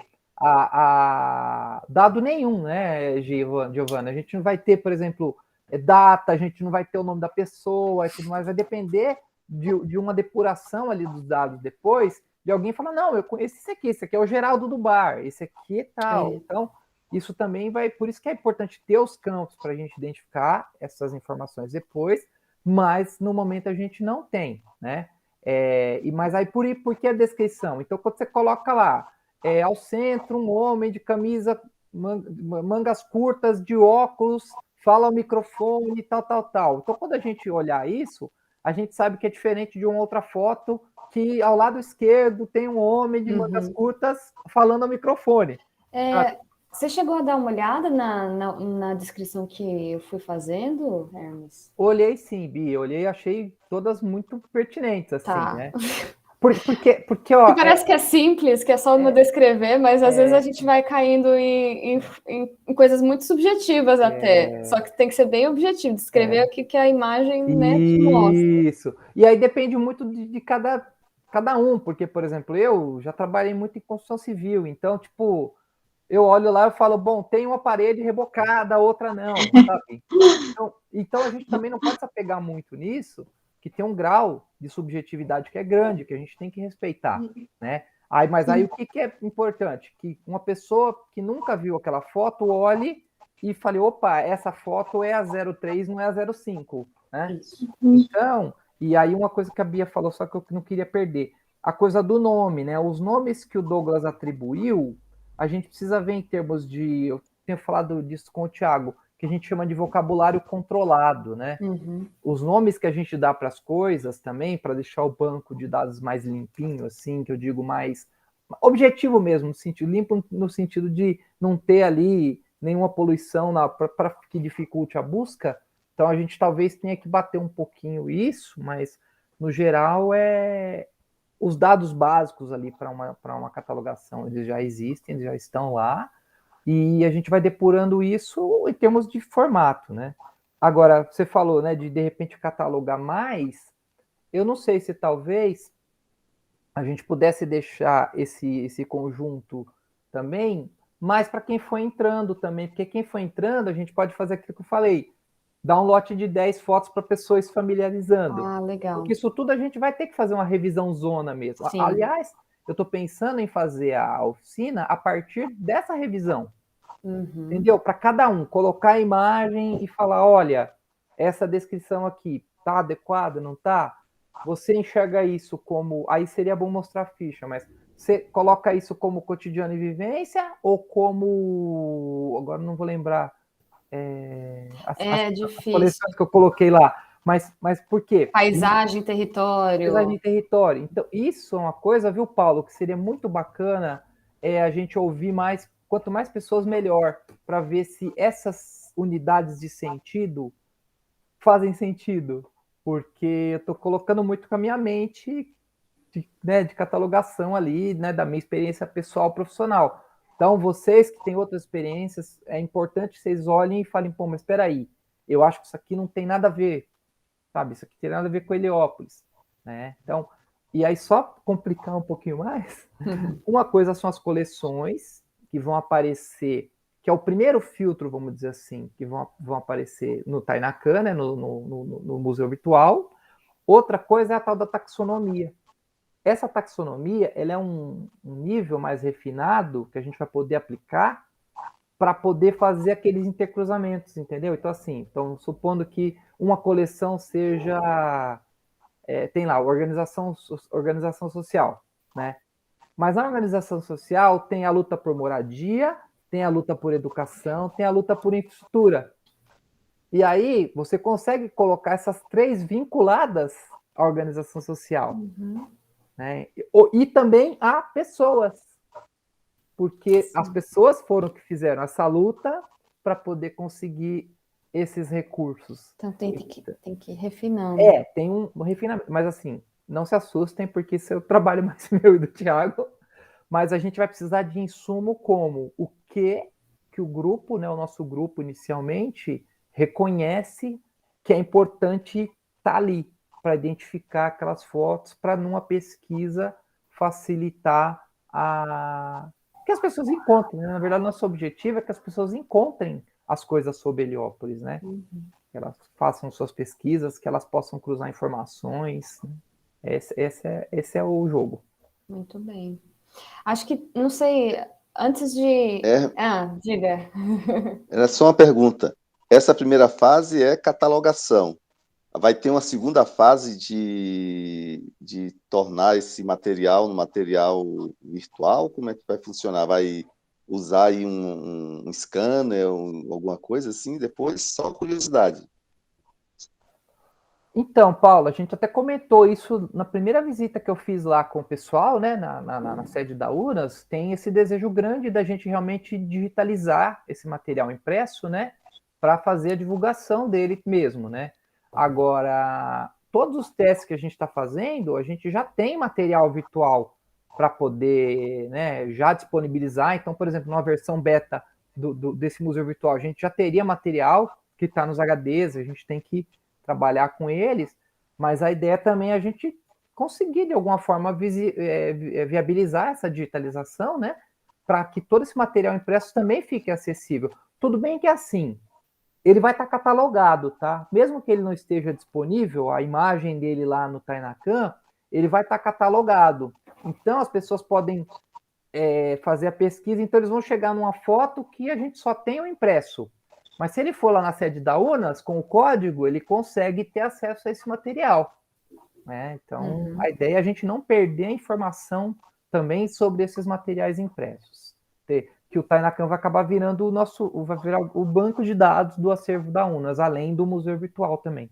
dado nenhum, né, Giovana? A gente não vai ter, por exemplo, data, a gente não vai ter o nome da pessoa e tudo mais, vai depender de uma depuração ali dos dados depois, de alguém falar, não, eu conheço esse aqui é o Geraldo do bar, esse aqui é tal. Então, isso também vai, por isso que é importante ter os campos para a gente identificar essas informações depois, mas no momento a gente não tem, né? Mas aí por que a descrição? Então, quando você coloca lá, ao centro, um homem de camisa, mangas curtas, de óculos, fala ao microfone, tal, tal, tal. Então, quando a gente olhar isso, a gente sabe que é diferente de uma outra foto que ao lado esquerdo tem um homem de mangas curtas falando ao microfone. Você chegou a dar uma olhada na descrição que eu fui fazendo, Hermes? Olhei sim, Bi, olhei e achei todas muito pertinentes, assim, Tá. né? Porque ó, parece que é simples, que é só uma descrever, mas às vezes a gente vai caindo em coisas muito subjetivas até. Só que tem que ser bem objetivo, descrever o que a imagem, né, te mostra. Isso. E aí depende muito de cada um, porque, por exemplo, eu já trabalhei muito em construção civil, então, tipo, eu olho lá e falo, bom, tem uma parede rebocada, a outra não, sabe? Então a gente também não pode se apegar muito nisso, que tem um grau de subjetividade que é grande, que a gente tem que respeitar, né? Mas aí o que é importante? Que uma pessoa que nunca viu aquela foto olhe e fale, opa, essa foto é a 03, não é a 05, né? Então, e aí uma coisa que a Bia falou, só que eu não queria perder, a coisa do nome, né? Os nomes que o Douglas atribuiu, a gente precisa ver em termos de, eu tenho falado disso com o Thiago, que a gente chama de vocabulário controlado, né? Os nomes que a gente dá para as coisas também, para deixar o banco de dados mais limpinho, assim, que eu digo mais objetivo mesmo, no sentido limpo, no sentido de não ter ali nenhuma poluição para que dificulte a busca. Então a gente talvez tenha que bater um pouquinho isso, mas no geral os dados básicos ali para uma catalogação, eles já existem, eles já estão lá. E a gente vai depurando isso em termos de formato, né? Agora, você falou, né, de repente catalogar mais, eu não sei se talvez a gente pudesse deixar esse conjunto também mais para quem foi entrando também, porque quem foi entrando, a gente pode fazer aquilo que eu falei, dar um lote de 10 fotos para pessoas se familiarizando. Ah, legal. Porque isso tudo a gente vai ter que fazer uma revisão zona mesmo. Sim. Aliás, eu estou pensando em fazer a oficina a partir dessa revisão. Entendeu? Para cada um, colocar a imagem e falar, olha, essa descrição aqui tá adequada, não tá? Você enxerga isso como... Aí seria bom mostrar a ficha, mas você coloca isso como cotidiano e vivência ou como... Agora não vou lembrar. As difícil. coleções que eu coloquei lá. Mas por quê? Paisagem, território. Paisagem e território. Então, isso é uma coisa, viu, Paulo, que seria muito bacana a gente ouvir mais, quanto mais pessoas, melhor, para ver se essas unidades de sentido fazem sentido. Porque eu estou colocando muito com a minha mente de catalogação ali, né, da minha experiência pessoal profissional. Então, vocês que têm outras experiências, é importante que vocês olhem e falem, pô, mas espera aí, eu acho que isso aqui não tem nada a ver, sabe? Isso aqui tem nada a ver com Heliópolis, né? Então, e aí só complicar um pouquinho mais, uma coisa são as coleções que vão aparecer, que é o primeiro filtro, vamos dizer assim, que vão aparecer no Tainacan, né, no Museu Virtual. Outra coisa é a tal da taxonomia. Essa taxonomia, ela é um nível mais refinado que a gente vai poder aplicar para poder fazer aqueles intercruzamentos, entendeu? Então, assim, supondo que uma coleção seja... tem lá, organização social, né? Mas na organização social tem a luta por moradia, tem a luta por educação, tem a luta por infraestrutura. E aí você consegue colocar essas três vinculadas à organização social. Né? E também a pessoas, porque Sim. As pessoas foram que fizeram essa luta para poder conseguir esses recursos. Então tem que ir refinando. Tem um refinamento, mas assim, não se assustem, porque isso é o trabalho mais meu e do Thiago, mas a gente vai precisar de insumo como o que o grupo, né, o nosso grupo inicialmente, reconhece que é importante estar ali, para identificar aquelas fotos, para numa pesquisa facilitar que as pessoas encontrem. Né? Na verdade, nosso objetivo é que as pessoas encontrem as coisas sobre Heliópolis, né? Que elas façam suas pesquisas, que elas possam cruzar informações. Esse é o jogo. Muito bem. Acho que, não sei, antes de... diga. Era só uma pergunta. Essa primeira fase é catalogação. Vai ter uma segunda fase de tornar esse material um material virtual? Como é que vai funcionar? Vai usar aí um scanner, alguma coisa assim? Depois, só curiosidade. Então, Paulo, a gente até comentou isso na primeira visita que eu fiz lá com o pessoal, né, na sede da UNAS, tem esse desejo grande da gente realmente digitalizar esse material impresso, né, para fazer a divulgação dele mesmo, né. Agora, todos os testes que a gente está fazendo, a gente já tem material virtual para poder, né, já disponibilizar. Então, por exemplo, numa versão beta desse museu virtual, a gente já teria material que está nos HDs, a gente tem que trabalhar com eles, mas a ideia também é a gente conseguir, de alguma forma, viabilizar essa digitalização, né? Para que todo esse material impresso também fique acessível. Tudo bem que assim, ele vai estar catalogado, tá? Mesmo que ele não esteja disponível, a imagem dele lá no Tainacan, ele vai estar catalogado. Então, as pessoas podem fazer a pesquisa, então eles vão chegar numa foto que a gente só tem o impresso. Mas se ele for lá na sede da UNAS, com o código, ele consegue ter acesso a esse material. Né? Então, a ideia é a gente não perder a informação também sobre esses materiais impressos. Que o Tainacan vai acabar virando vai virar o banco de dados do acervo da UNAS, além do museu virtual também.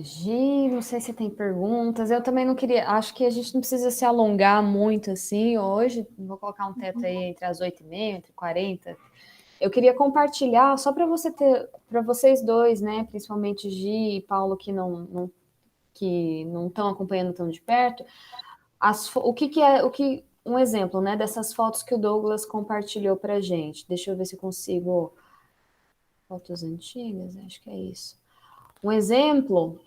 Gi, não sei se tem perguntas. Eu também não queria. Acho que a gente não precisa se alongar muito assim hoje. Vou colocar um teto aí entre as 8h30, entre 40. Eu queria compartilhar só para vocês dois, né? Principalmente Gi e Paulo, que não estão acompanhando tão de perto. Um exemplo, né? Dessas fotos que o Douglas compartilhou para a gente. Deixa eu ver se eu consigo. Fotos antigas, acho que é isso. Um exemplo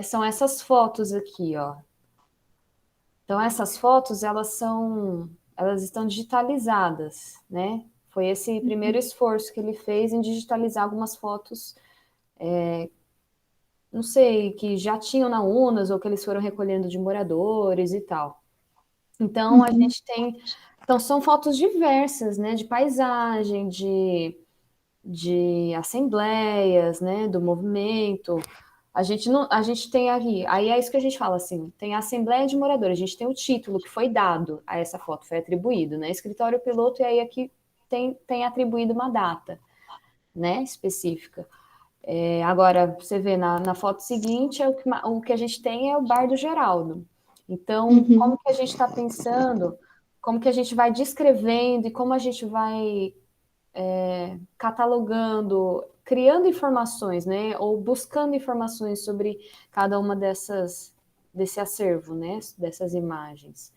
são essas fotos aqui, ó. Então, essas fotos, elas estão digitalizadas, né? Foi esse primeiro esforço que ele fez em digitalizar algumas fotos, não sei, que já tinham na UNAS ou que eles foram recolhendo de moradores e tal. Então, a gente tem... Então, são fotos diversas, né? De paisagem, de assembleias, né? Do movimento... A gente tem aqui, aí é isso que a gente fala assim, tem a Assembleia de Moradores, a gente tem o título que foi dado a essa foto, foi atribuído, né? Escritório piloto, e aí aqui tem atribuído uma data, né? Específica. Agora, você vê na foto seguinte, o que a gente tem é o Bar do Geraldo. Então, como que a gente está pensando, como que a gente vai descrevendo e como a gente vai catalogando, criando informações, né, ou buscando informações sobre cada uma desse acervo, né, dessas imagens.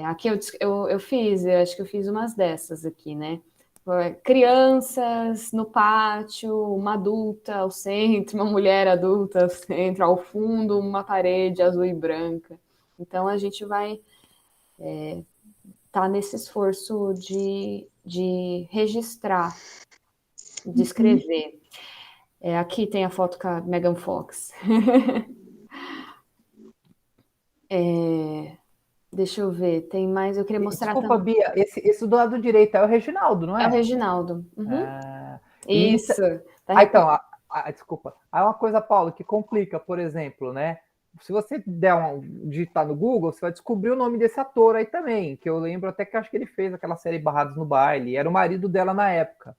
Aqui eu acho que eu fiz umas dessas aqui, né, crianças no pátio, uma adulta ao centro, uma mulher adulta ao centro, ao fundo uma parede azul e branca. Então a gente vai tá nesse esforço de registrar, de escrever. Aqui tem a foto com a Megan Fox. Deixa eu ver, tem mais, eu queria mostrar Desculpa, também. Bia, esse do lado direito é o Reginaldo, não é? É o Reginaldo. Isso. Então, desculpa. Aí uma coisa, Paulo, que complica, por exemplo, né? Se você digitar no Google, você vai descobrir o nome desse ator aí também, que eu lembro até que acho que ele fez aquela série Barrados no Baile, era o marido dela na época.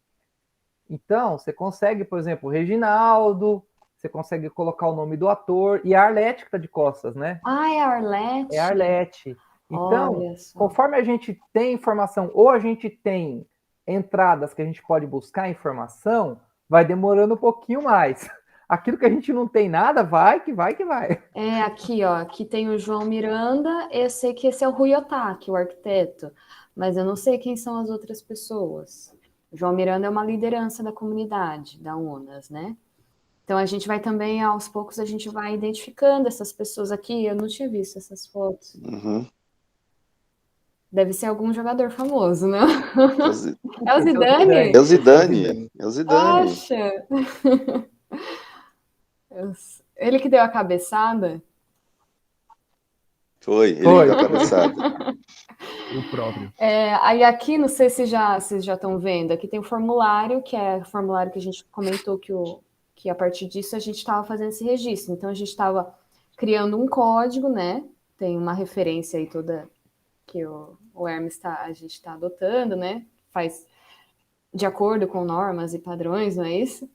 Então, você consegue, por exemplo, Reginaldo, você consegue colocar o nome do ator, e a Arlete que tá de costas, né? É a Arlete? É a Arlete. Então, conforme a gente tem informação, ou a gente tem entradas que a gente pode buscar informação, vai demorando um pouquinho mais. Aquilo que a gente não tem nada, vai que vai. Aqui, ó, aqui tem o João Miranda, eu sei que esse é o Rui Otaki, o arquiteto, mas eu não sei quem são as outras pessoas. O João Miranda é uma liderança da comunidade, da UNAS, né? Então a gente vai também, aos poucos, a gente vai identificando essas pessoas aqui, eu não tinha visto essas fotos. Deve ser algum jogador famoso, né? É o Zidane? É o Zidane. Poxa! Ele que deu a cabeçada? Foi, ele deu a cabeçada. o próprio. Aí aqui, não sei se vocês já estão vendo, aqui tem o formulário, que é o formulário que a gente comentou que a partir disso a gente estava fazendo esse registro. Então, a gente estava criando um código, né? Tem uma referência aí toda que o Hermes a gente está adotando, né? Faz de acordo com normas e padrões, não é isso?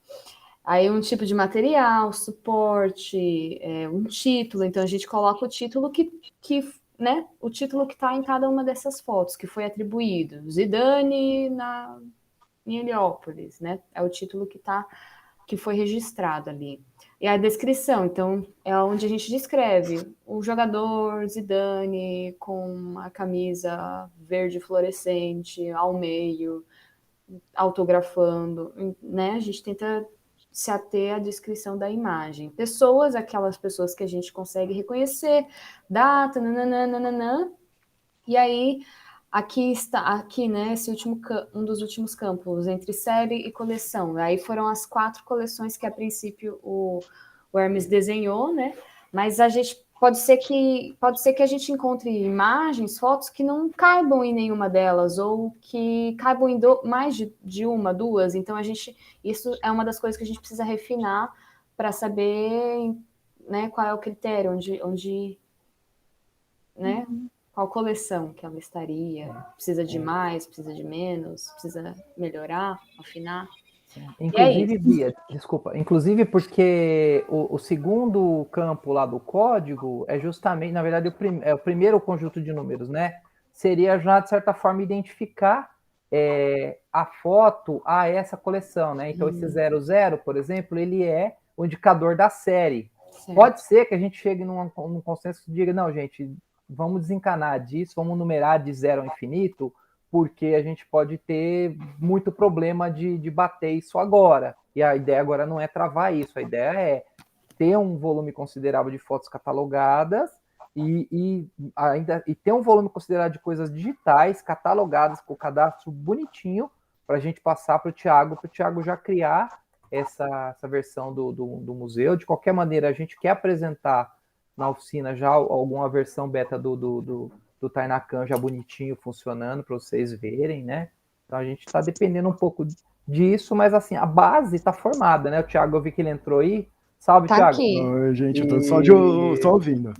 Aí um tipo de material, suporte, um título. Então, a gente coloca o título né? O título que está em cada uma dessas fotos, que foi atribuído. Zidane em Heliópolis, né? É o título que foi registrado ali. E a descrição, então, é onde a gente descreve o jogador Zidane com a camisa verde fluorescente ao meio, autografando, né? A gente tenta se ater à descrição da imagem. Pessoas, aquelas pessoas que a gente consegue reconhecer, data, nananana, e aí aqui está, né, um dos últimos campos, entre série e coleção. Aí foram as 4 coleções que a princípio o Hermes desenhou, né? Mas a gente pode ser que a gente encontre imagens, fotos que não caibam em nenhuma delas, ou que caibam em mais de uma, duas. Então isso é uma das coisas que a gente precisa refinar para saber, né, qual é o critério, onde né? Qual coleção que ela estaria? Precisa de mais, precisa de menos, precisa melhorar, afinar? Inclusive, Bia, desculpa, inclusive porque o segundo campo lá do código é justamente, na verdade, o primeiro conjunto de números, né? Seria já, de certa forma, identificar a foto a essa coleção, né? Então, esse 00, por exemplo, ele é o indicador da série. Certo. Pode ser que a gente chegue num consenso que diga, não, gente, vamos desencanar disso, vamos numerar de 0 ao infinito, porque a gente pode ter muito problema de bater isso agora. E a ideia agora não é travar isso, a ideia é ter um volume considerável de fotos catalogadas e ter um volume considerável de coisas digitais catalogadas com o cadastro bonitinho para a gente passar para o Thiago já criar essa versão do museu. De qualquer maneira, a gente quer apresentar na oficina já alguma versão beta do Tainacan já bonitinho, funcionando, para vocês verem, né? Então a gente está dependendo um pouco disso, mas assim, a base está formada, né? O Thiago, eu vi que ele entrou aí. Salve, Thiago. Aqui. Oi, gente, eu tô só ouvindo.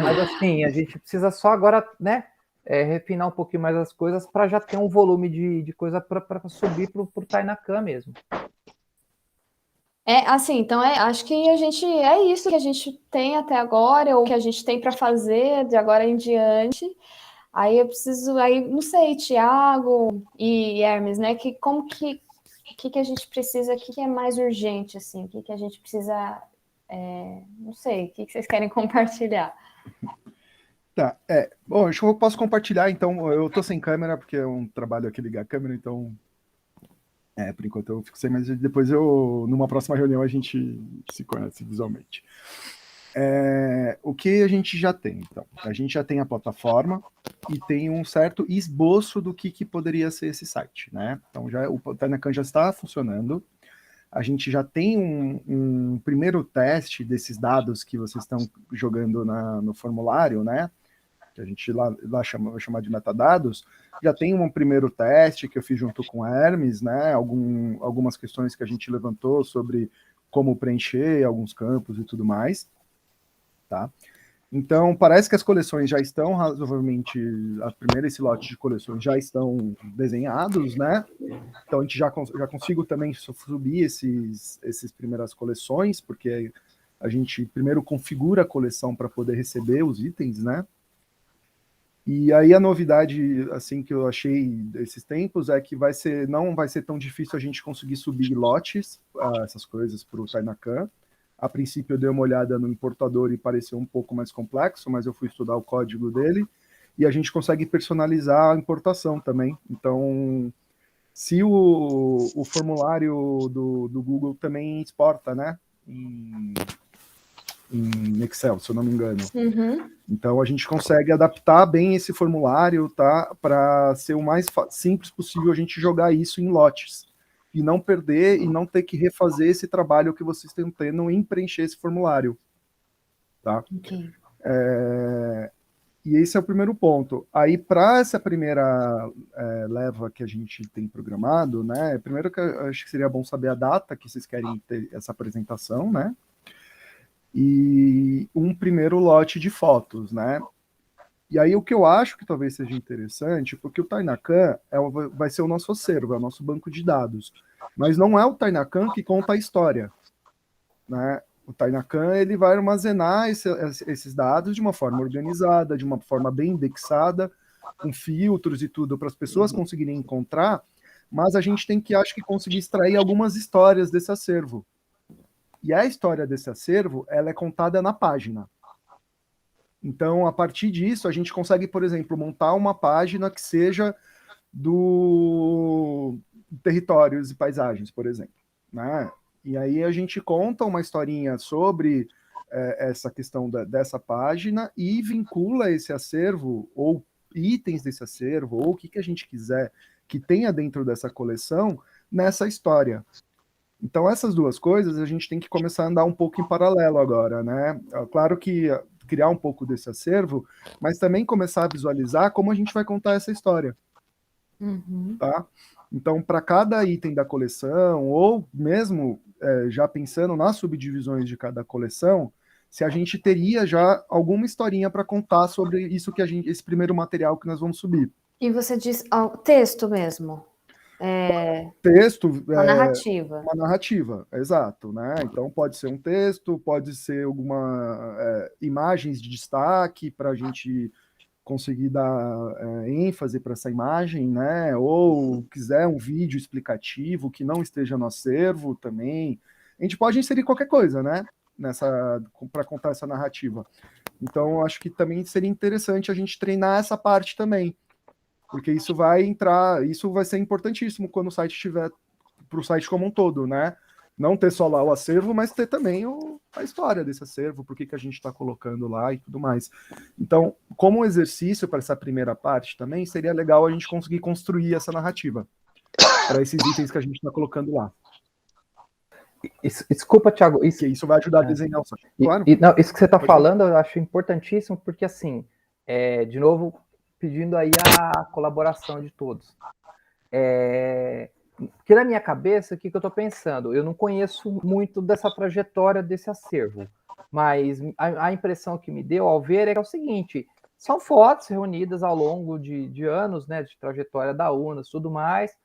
Mas assim, a gente precisa só agora, né? Refinar um pouquinho mais as coisas para já ter um volume de coisa para subir para o Tainacan mesmo. Assim, então acho que isso que a gente tem até agora, ou que a gente tem para fazer de agora em diante. Aí não sei, Thiago e Hermes, né? Como que a gente precisa, o que é mais urgente, assim, o que a gente precisa, não sei, o que vocês querem compartilhar? Tá, bom, acho que eu posso compartilhar, então, eu tô sem câmera, porque é um trabalho aqui ligar a câmera, então, por enquanto eu fico sem, mas depois numa próxima reunião a gente se conhece visualmente. O que a gente já tem, então? A gente já tem a plataforma e tem um certo esboço do que poderia ser esse site, né? Então, o Tainacan já está funcionando, a gente já tem um primeiro teste desses dados que vocês estão jogando no formulário, né? Que a gente vai chamar de metadados, já tem um primeiro teste que eu fiz junto com a Hermes, né? Algumas questões que a gente levantou sobre como preencher alguns campos e tudo mais, tá? Então, parece que as coleções já estão razoavelmente, esse lote de coleções já estão desenhados, né? Então, a gente já consigo também subir esses primeiras coleções, porque a gente primeiro configura a coleção para poder receber os itens, né? E aí a novidade, assim, que eu achei desses tempos é que não vai ser tão difícil a gente conseguir subir lotes, essas coisas, para o Tainacan. A princípio eu dei uma olhada no importador e pareceu um pouco mais complexo, mas eu fui estudar o código dele e a gente consegue personalizar a importação também. Então, se o formulário do Google também exporta, né, em Excel, se eu não me engano. Uhum. Então, a gente consegue adaptar bem esse formulário, tá, para ser o mais simples possível a gente jogar isso em lotes. E não perder e não ter que refazer esse trabalho que vocês estão tendo em preencher esse formulário. Tá? Okay. E esse é o primeiro ponto. Aí, para essa primeira leva que a gente tem programado, né? Primeiro que eu acho que seria bom saber a data que vocês querem ter essa apresentação, né? E um primeiro lote de fotos, né? E aí o que eu acho que talvez seja interessante, porque o Tainacan vai ser o nosso acervo, é o nosso banco de dados. Mas não é o Tainacan que conta a história, né? O Tainacan ele vai armazenar esses dados de uma forma organizada, de uma forma bem indexada, com filtros e tudo, para as pessoas conseguirem encontrar, mas a gente tem que, acho que, conseguir extrair algumas histórias desse acervo. E a história desse acervo, ela é contada na página. Então, a partir disso, a gente consegue, por exemplo, montar uma página que seja do territórios e paisagens, por exemplo, né? E aí a gente conta uma historinha sobre essa questão dessa página e vincula esse acervo, ou itens desse acervo, ou o que a gente quiser que tenha dentro dessa coleção, nessa história. Então, essas duas coisas a gente tem que começar a andar um pouco em paralelo agora, né? Claro que criar um pouco desse acervo, mas também começar a visualizar como a gente vai contar essa história. Tá? Então, para cada item da coleção, ou mesmo já pensando nas subdivisões de cada coleção, se a gente teria já alguma historinha para contar sobre isso esse primeiro material que nós vamos subir. E você diz texto mesmo? Texto, uma narrativa. Uma narrativa, exato, né? Então pode ser um texto, pode ser alguma imagens de destaque para a gente conseguir dar ênfase para essa imagem, né? Ou quiser um vídeo explicativo que não esteja no acervo também. A gente pode inserir qualquer coisa, né? Para contar essa narrativa. Então, acho que também seria interessante a gente treinar essa parte também. Porque isso vai ser importantíssimo quando o site estiver para o site como um todo, né? Não ter só lá o acervo, mas ter também a história desse acervo, por que a gente está colocando lá e tudo mais. Então, como um exercício para essa primeira parte também, seria legal a gente conseguir construir essa narrativa para esses itens que a gente está colocando lá. Desculpa, Thiago. Isso vai ajudar a desenhar o site. Claro. Não, isso que você está falando eu acho importantíssimo, porque assim, de novo, pedindo aí a colaboração de todos. Porque na minha cabeça, o que eu estou pensando? Eu não conheço muito dessa trajetória desse acervo, mas a impressão que me deu ao ver é o seguinte: são fotos reunidas ao longo de anos, né, de trajetória da UNAS e tudo mais,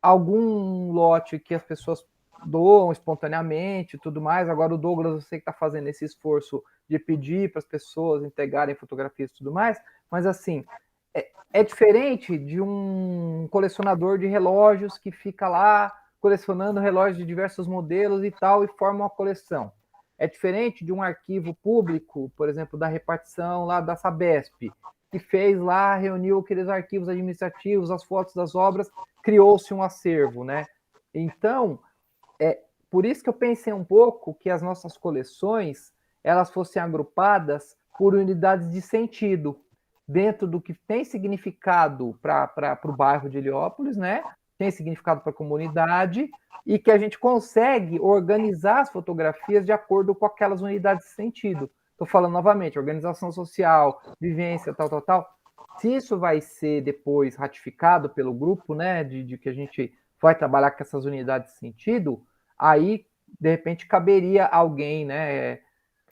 algum lote que as pessoas doam espontaneamente e tudo mais. Agora o Douglas, eu sei que está fazendo esse esforço de pedir para as pessoas entregarem fotografias e tudo mais, mas assim, é diferente de um colecionador de relógios que fica lá colecionando relógios de diversos modelos e tal, e forma uma coleção. É diferente de um arquivo público, por exemplo, da repartição lá da Sabesp, que fez lá, reuniu aqueles arquivos administrativos, as fotos das obras, criou-se um acervo, né? Então, por isso que eu pensei um pouco que as nossas coleções, elas fossem agrupadas por unidades de sentido, dentro do que tem significado para o bairro de Heliópolis, né? Tem significado para a comunidade, e que a gente consegue organizar as fotografias de acordo com aquelas unidades de sentido. Estou falando novamente, organização social, vivência, tal. Se isso vai ser depois ratificado pelo grupo, né, de que a gente vai trabalhar com essas unidades de sentido, aí, de repente, caberia alguém, né,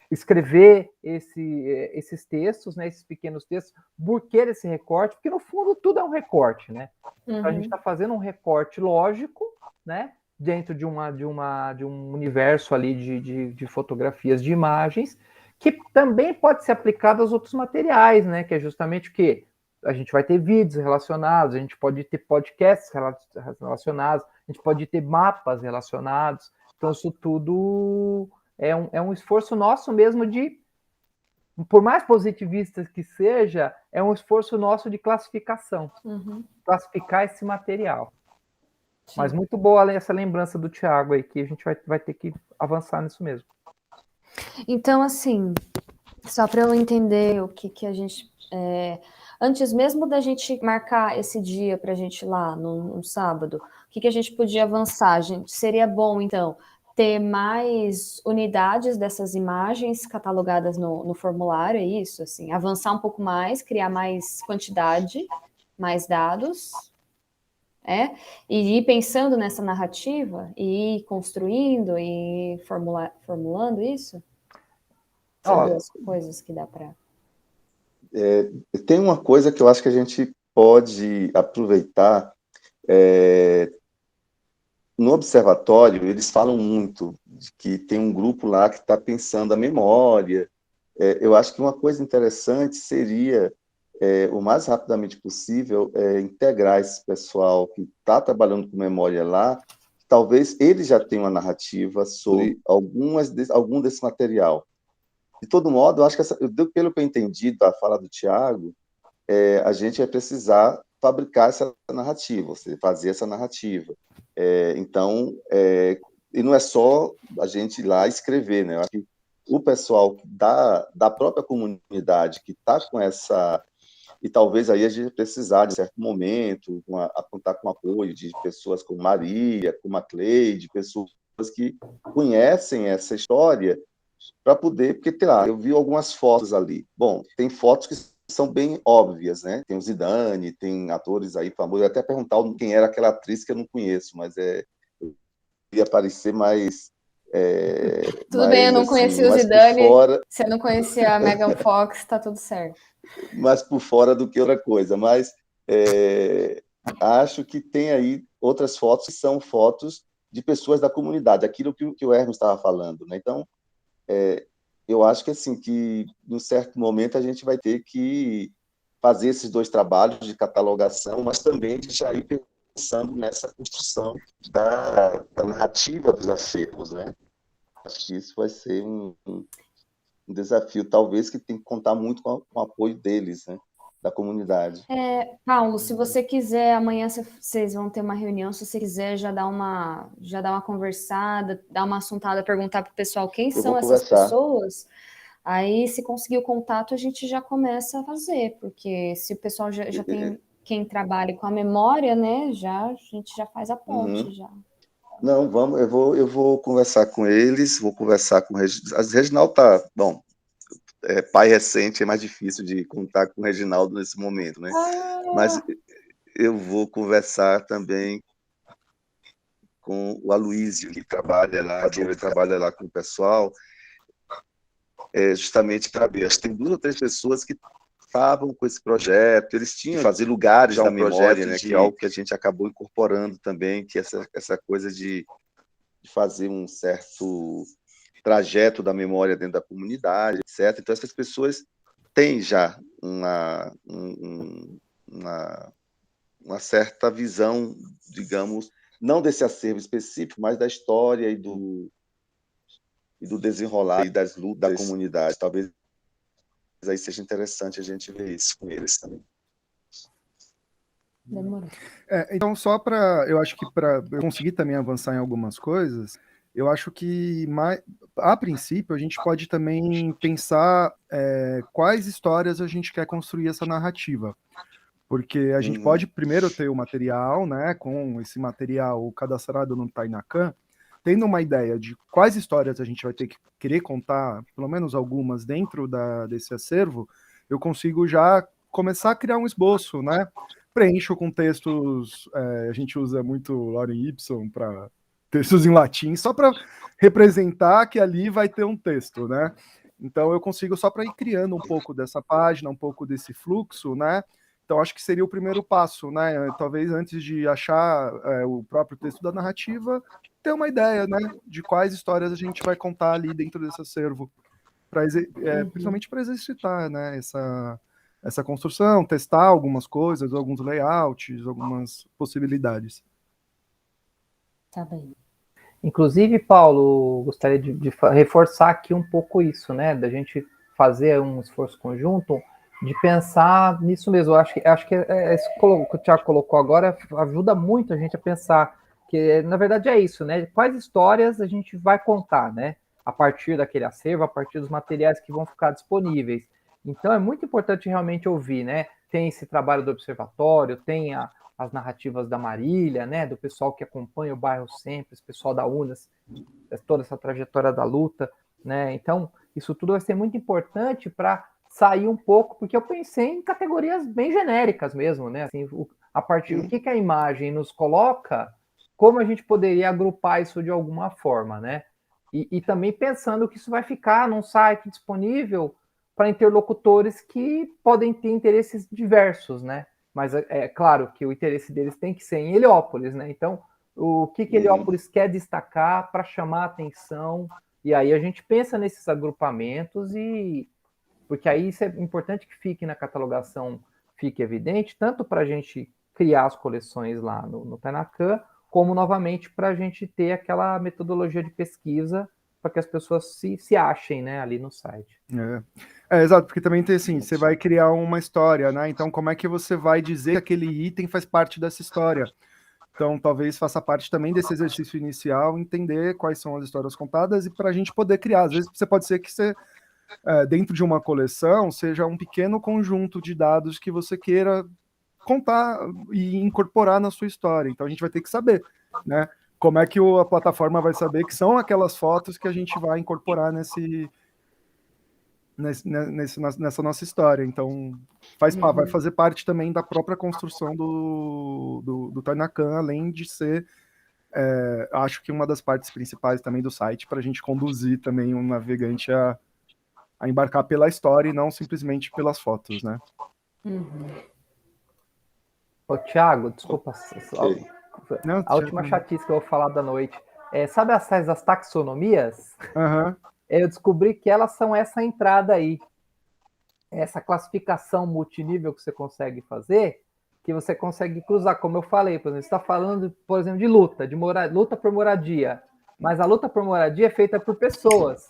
escrever esses textos, né, esses pequenos textos, por que desse recorte? Porque, no fundo, tudo é um recorte, né? Então, a gente está fazendo um recorte lógico, né, dentro de um universo ali de fotografias, de imagens, que também pode ser aplicado aos outros materiais, né, que é justamente o quê? A gente vai ter vídeos relacionados, a gente pode ter podcasts relacionados, a gente pode ter mapas relacionados. Então, isso tudo é um esforço nosso mesmo por mais positivista que seja, é um esforço nosso de classificação. Classificar esse material. Sim. Mas muito boa essa lembrança do Thiago aí, que a gente vai ter que avançar nisso mesmo. Então, assim, só para eu entender o que a gente... antes mesmo da gente marcar esse dia para a gente ir lá no sábado, o que a gente podia avançar? Seria bom, então, ter mais unidades dessas imagens catalogadas no formulário, é isso, assim, avançar um pouco mais, criar mais quantidade, mais dados, e ir pensando nessa narrativa, e ir construindo, e formulando isso? São duas coisas que dá para... Tem uma coisa que eu acho que a gente pode aproveitar. No observatório, eles falam muito de que tem um grupo lá que está pensando a memória. Eu acho que uma coisa interessante seria, o mais rapidamente possível, integrar esse pessoal que está trabalhando com memória lá. Talvez eles já tenham uma narrativa sobre algum desse material. De todo modo, eu acho que, pelo que eu entendi da fala do Tiago, a gente vai precisar fabricar essa narrativa, ou seja, fazer essa narrativa. Então, e não é só a gente ir lá escrever, né? Eu acho que o pessoal da própria comunidade que está com essa... E talvez aí a gente precisar, de certo momento, apontar com apoio de pessoas como Maria, como a Cleide, pessoas que conhecem essa história, para poder... Porque, lá, eu vi algumas fotos ali. Bom, tem fotos que são bem óbvias, né? Tem o Zidane, tem atores aí famosos. Eu até perguntar quem era aquela atriz que eu não conheço, mas ia aparecer mais... Tudo bem, eu não conhecia o Zidane, você não conhecia a Megan Fox, tá tudo certo. Mais por fora do que outra coisa, mas acho que tem aí outras fotos que são fotos de pessoas da comunidade, aquilo que o Hermes estava falando, né? Então, eu acho que, assim, que, num certo momento, a gente vai ter que fazer esses dois trabalhos de catalogação, mas também de já ir pensando nessa construção da narrativa dos acervos, né? Acho que isso vai ser um desafio, talvez, que tem que contar muito com o apoio deles, né? Da comunidade. Paulo, se você quiser, amanhã vocês vão ter uma reunião, se você quiser já dar uma conversada, dar uma assuntada, perguntar para o pessoal quem são essas pessoas, aí se conseguir o contato, a gente já começa a fazer, porque se o pessoal já tem quem trabalha com a memória, né, a gente já faz a ponte, já. Não, vamos, eu vou conversar com eles, vou conversar com o Reginaldo. Tá, bom, pai recente, é mais difícil de contar com o Reginaldo nesse momento, né? Mas eu vou conversar também com o Aloísio, que trabalha lá com o pessoal, justamente para ver. Acho que tem 2 ou 3 pessoas que estavam com esse projeto, eles tinham que fazer lugares da memória, né, que é algo que a gente acabou incorporando também, que essa coisa de fazer um certo trajeto da memória dentro da comunidade, etc. Então, essas pessoas têm já uma certa visão, digamos, não desse acervo específico, mas da história e do desenrolar e das lutas da comunidade. Talvez aí seja interessante a gente ver isso com eles também. Demorou. Então, eu acho que para eu conseguir também avançar em algumas coisas, eu acho que, a princípio, a gente pode também pensar quais histórias a gente quer construir essa narrativa. Porque a gente pode primeiro ter o material, né, com esse material cadastrado no Tainacan, tendo uma ideia de quais histórias a gente vai ter que querer contar, pelo menos algumas dentro desse acervo, eu consigo já começar a criar um esboço, né? Preencho com textos, a gente usa muito Lorem Ipsum para textos em latim, só para representar que ali vai ter um texto, né? Então eu consigo só para ir criando um pouco dessa página, um pouco desse fluxo, né? Então acho que seria o primeiro passo, né? Talvez antes de achar o próprio texto da narrativa, ter uma ideia, né, de quais histórias a gente vai contar ali dentro desse acervo, principalmente para exercitar, né, essa construção, testar algumas coisas, alguns layouts, algumas possibilidades. Tá bem. Inclusive, Paulo, gostaria de reforçar aqui um pouco isso, né, da gente fazer um esforço conjunto de pensar nisso mesmo. Eu acho que isso que o Thiago colocou agora ajuda muito a gente a pensar que, na verdade, é isso, né? Quais histórias a gente vai contar, né? A partir daquele acervo, a partir dos materiais que vão ficar disponíveis. Então, é muito importante realmente ouvir, né? Tem esse trabalho do observatório, tem as narrativas da Marília, né, do pessoal que acompanha o bairro sempre, esse pessoal da UNAS, toda essa trajetória da luta, né? Então, isso tudo vai ser muito importante para sair um pouco, porque eu pensei em categorias bem genéricas mesmo, né? Assim, a partir do que a imagem nos coloca, como a gente poderia agrupar isso de alguma forma, né? E também pensando que isso vai ficar num site disponível para interlocutores que podem ter interesses diversos, né? Mas é claro que o interesse deles tem que ser em Heliópolis, né? Então, o que Heliópolis quer destacar para chamar a atenção, e aí a gente pensa nesses agrupamentos, porque aí isso é importante que fique na catalogação, fique evidente, tanto para a gente criar as coleções lá no Tanacan, como novamente para a gente ter aquela metodologia de pesquisa para que as pessoas se achem, né, ali no site. Exato, porque também tem assim, você vai criar uma história, né? Então, como é que você vai dizer que aquele item faz parte dessa história? Então, talvez faça parte também desse exercício inicial, entender quais são as histórias contadas e para a gente poder criar. Às vezes, você pode ser que você, dentro de uma coleção, seja um pequeno conjunto de dados que você queira contar e incorporar na sua história. Então, a gente vai ter que saber, né? Como é que a plataforma vai saber que são aquelas fotos que a gente vai incorporar nessa nossa história. Então, vai fazer parte também da própria construção do Tanacan, além de ser, acho que uma das partes principais também do site, para a gente conduzir também um navegante a embarcar pela história e não simplesmente pelas fotos, né? Ô, Thiago, desculpa, Não, a última chatice que eu vou falar da noite. Sabe as taxonomias? Eu descobri que elas são essa entrada aí. Essa classificação multinível que você consegue fazer, que você consegue cruzar, como eu falei, por exemplo, você está falando, por exemplo, de luta por moradia, mas a luta por moradia é feita por pessoas.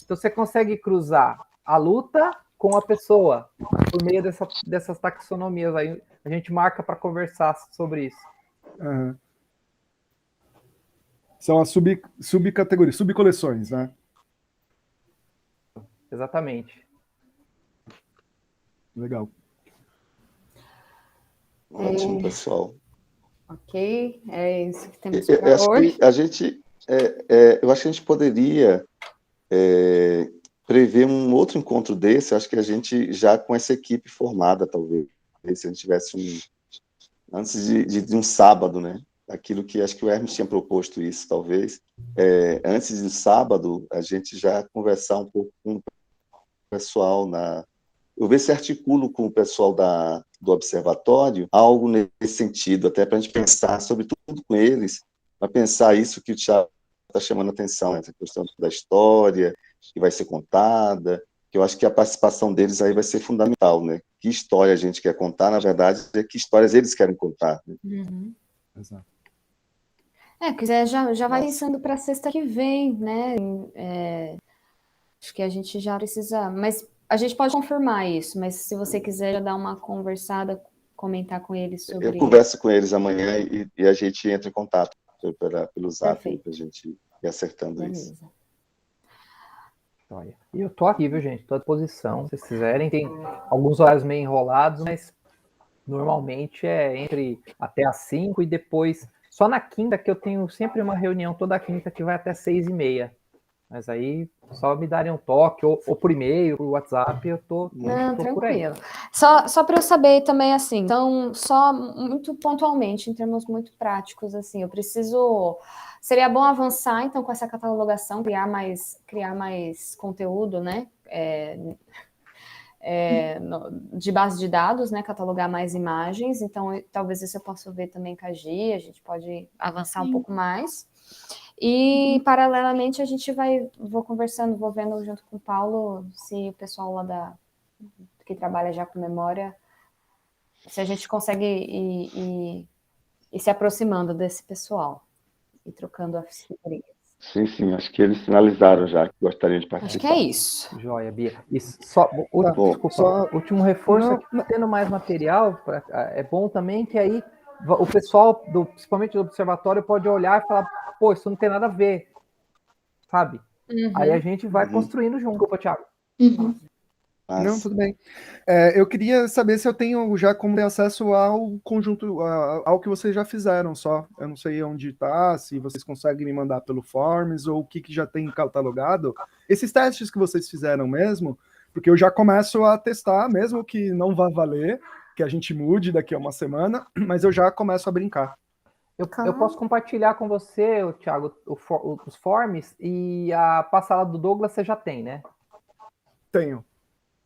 Então você consegue cruzar a luta com a pessoa, por meio dessas taxonomias aí. A gente marca para conversar sobre isso. São as subcategorias, subcoleções, né? Exatamente. Legal. Ótimo, pessoal. Ok, é isso que temos para hoje. Eu acho que a gente poderia prever um outro encontro desse, acho que a gente já com essa equipe formada, talvez, se a gente tivesse antes de um sábado, né? Aquilo que acho que o Hermes tinha proposto isso, talvez. Antes do sábado, a gente já conversar um pouco com o pessoal eu ver se articulo com o pessoal do observatório algo nesse sentido, até para a gente pensar sobre tudo com eles, para pensar isso que o Thiago está chamando a atenção, essa questão da história que vai ser contada, que eu acho que a participação deles aí vai ser fundamental, né? Que história a gente quer contar, na verdade, que histórias eles querem contar. Né? Exato. Quiser, já vai pensando para sexta que vem, né? Acho que a gente já precisa, mas a gente pode confirmar isso, mas se você quiser já dar uma conversada, comentar com eles sobre... Eu converso com eles amanhã e a gente entra em contato pelo Zap para a gente ir acertando isso. Olha, e eu tô aqui, viu, gente? Estou à disposição, se vocês quiserem. Tem alguns horários meio enrolados, mas normalmente é até às 5 e depois... Só na quinta que eu tenho sempre uma reunião toda quinta que vai até 6h30. Mas aí, só me darem um toque, ou por e-mail, por WhatsApp, eu tô por aí. Tranquilo. Só para eu saber também, assim, então, só muito pontualmente, em termos muito práticos, assim, eu preciso... Seria bom avançar, então, com essa catalogação, criar mais conteúdo, né? De base de dados, né? Catalogar mais imagens, então, talvez isso eu possa ver também com a Gi, a gente pode avançar um pouco mais. E, paralelamente, a gente vou conversando, vou vendo junto com o Paulo se o pessoal lá que trabalha já com memória, se a gente consegue ir se aproximando desse pessoal e trocando as figurinhas. Sim, acho que eles sinalizaram já que gostariam de participar. Acho que é isso. Joia, Bia. Último reforço aqui, tendo mais material, é bom também que aí o pessoal, principalmente do observatório, pode olhar e falar, pô, isso não tem nada a ver, sabe? Aí a gente vai construindo junto. Desculpa, Thiago. Não, tudo bem. Eu queria saber se eu tenho já como ter acesso ao conjunto, ao que vocês já fizeram só. Eu não sei onde está, se vocês conseguem me mandar pelo Forms ou o que já tem catalogado. Esses testes que vocês fizeram mesmo, porque eu já começo a testar, mesmo que não vá valer, que a gente mude daqui a uma semana, mas eu já começo a brincar. Eu posso compartilhar com você, Thiago, os forms e a passada do Douglas você já tem, né? Tenho.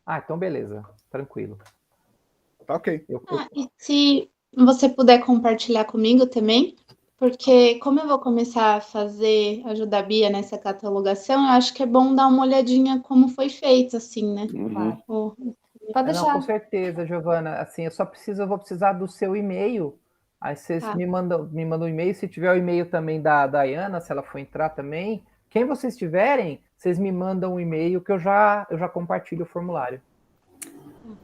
Ah, então beleza, tranquilo. Tá ok. E se você puder compartilhar comigo também, porque como eu vou começar a ajudar a Bia nessa catalogação, eu acho que é bom dar uma olhadinha como foi feito, assim, né? Claro. Pode Não, deixar. com certeza, Giovana. Assim, eu vou precisar do seu e-mail. Aí vocês Tá. me mandam um e-mail. Se tiver o e-mail também da Dayana, se ela for entrar também. Quem vocês tiverem, vocês me mandam um e-mail que eu já compartilho o formulário.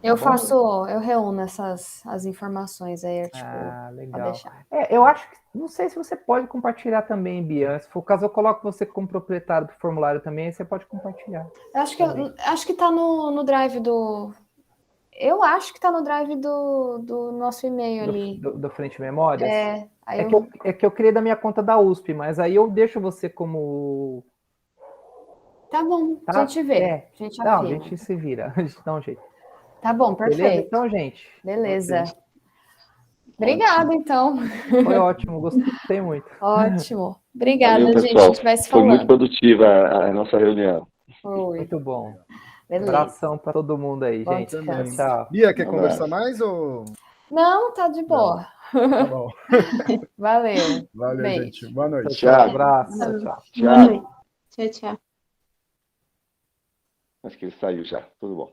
Eu reúno as informações aí, Legal. deixar. Eu acho que, não sei se você pode compartilhar também, Bia. Se for o caso, eu coloco você como proprietário do formulário também, aí você pode compartilhar. Eu acho que tá no drive do... Eu acho que tá no drive do nosso e-mail ali. Do Frente Memórias? Aí que eu criei da minha conta da USP, mas aí eu deixo você como... Tá bom, a gente vê. A gente se vira, a gente dá um jeito. Tá bom, perfeito. Beleza, então, gente? Beleza. Obrigada, então. Foi ótimo, gostei muito. Ótimo. Obrigada, Valeu, gente. pessoal. A gente vai se Foi falando. muito produtiva a nossa reunião. Foi. Muito bom. Beleza. Abração para todo mundo aí, Bom gente. descanso. Tchau. Bia, quer conversar mais ou... Não, tá de boa. Tá bom. Valeu. Valeu, Beijo. gente. Boa noite. Tchau. Abraço. Tchau. Boa noite. Tchau, tchau. Acho que ele saiu já. Tudo bom.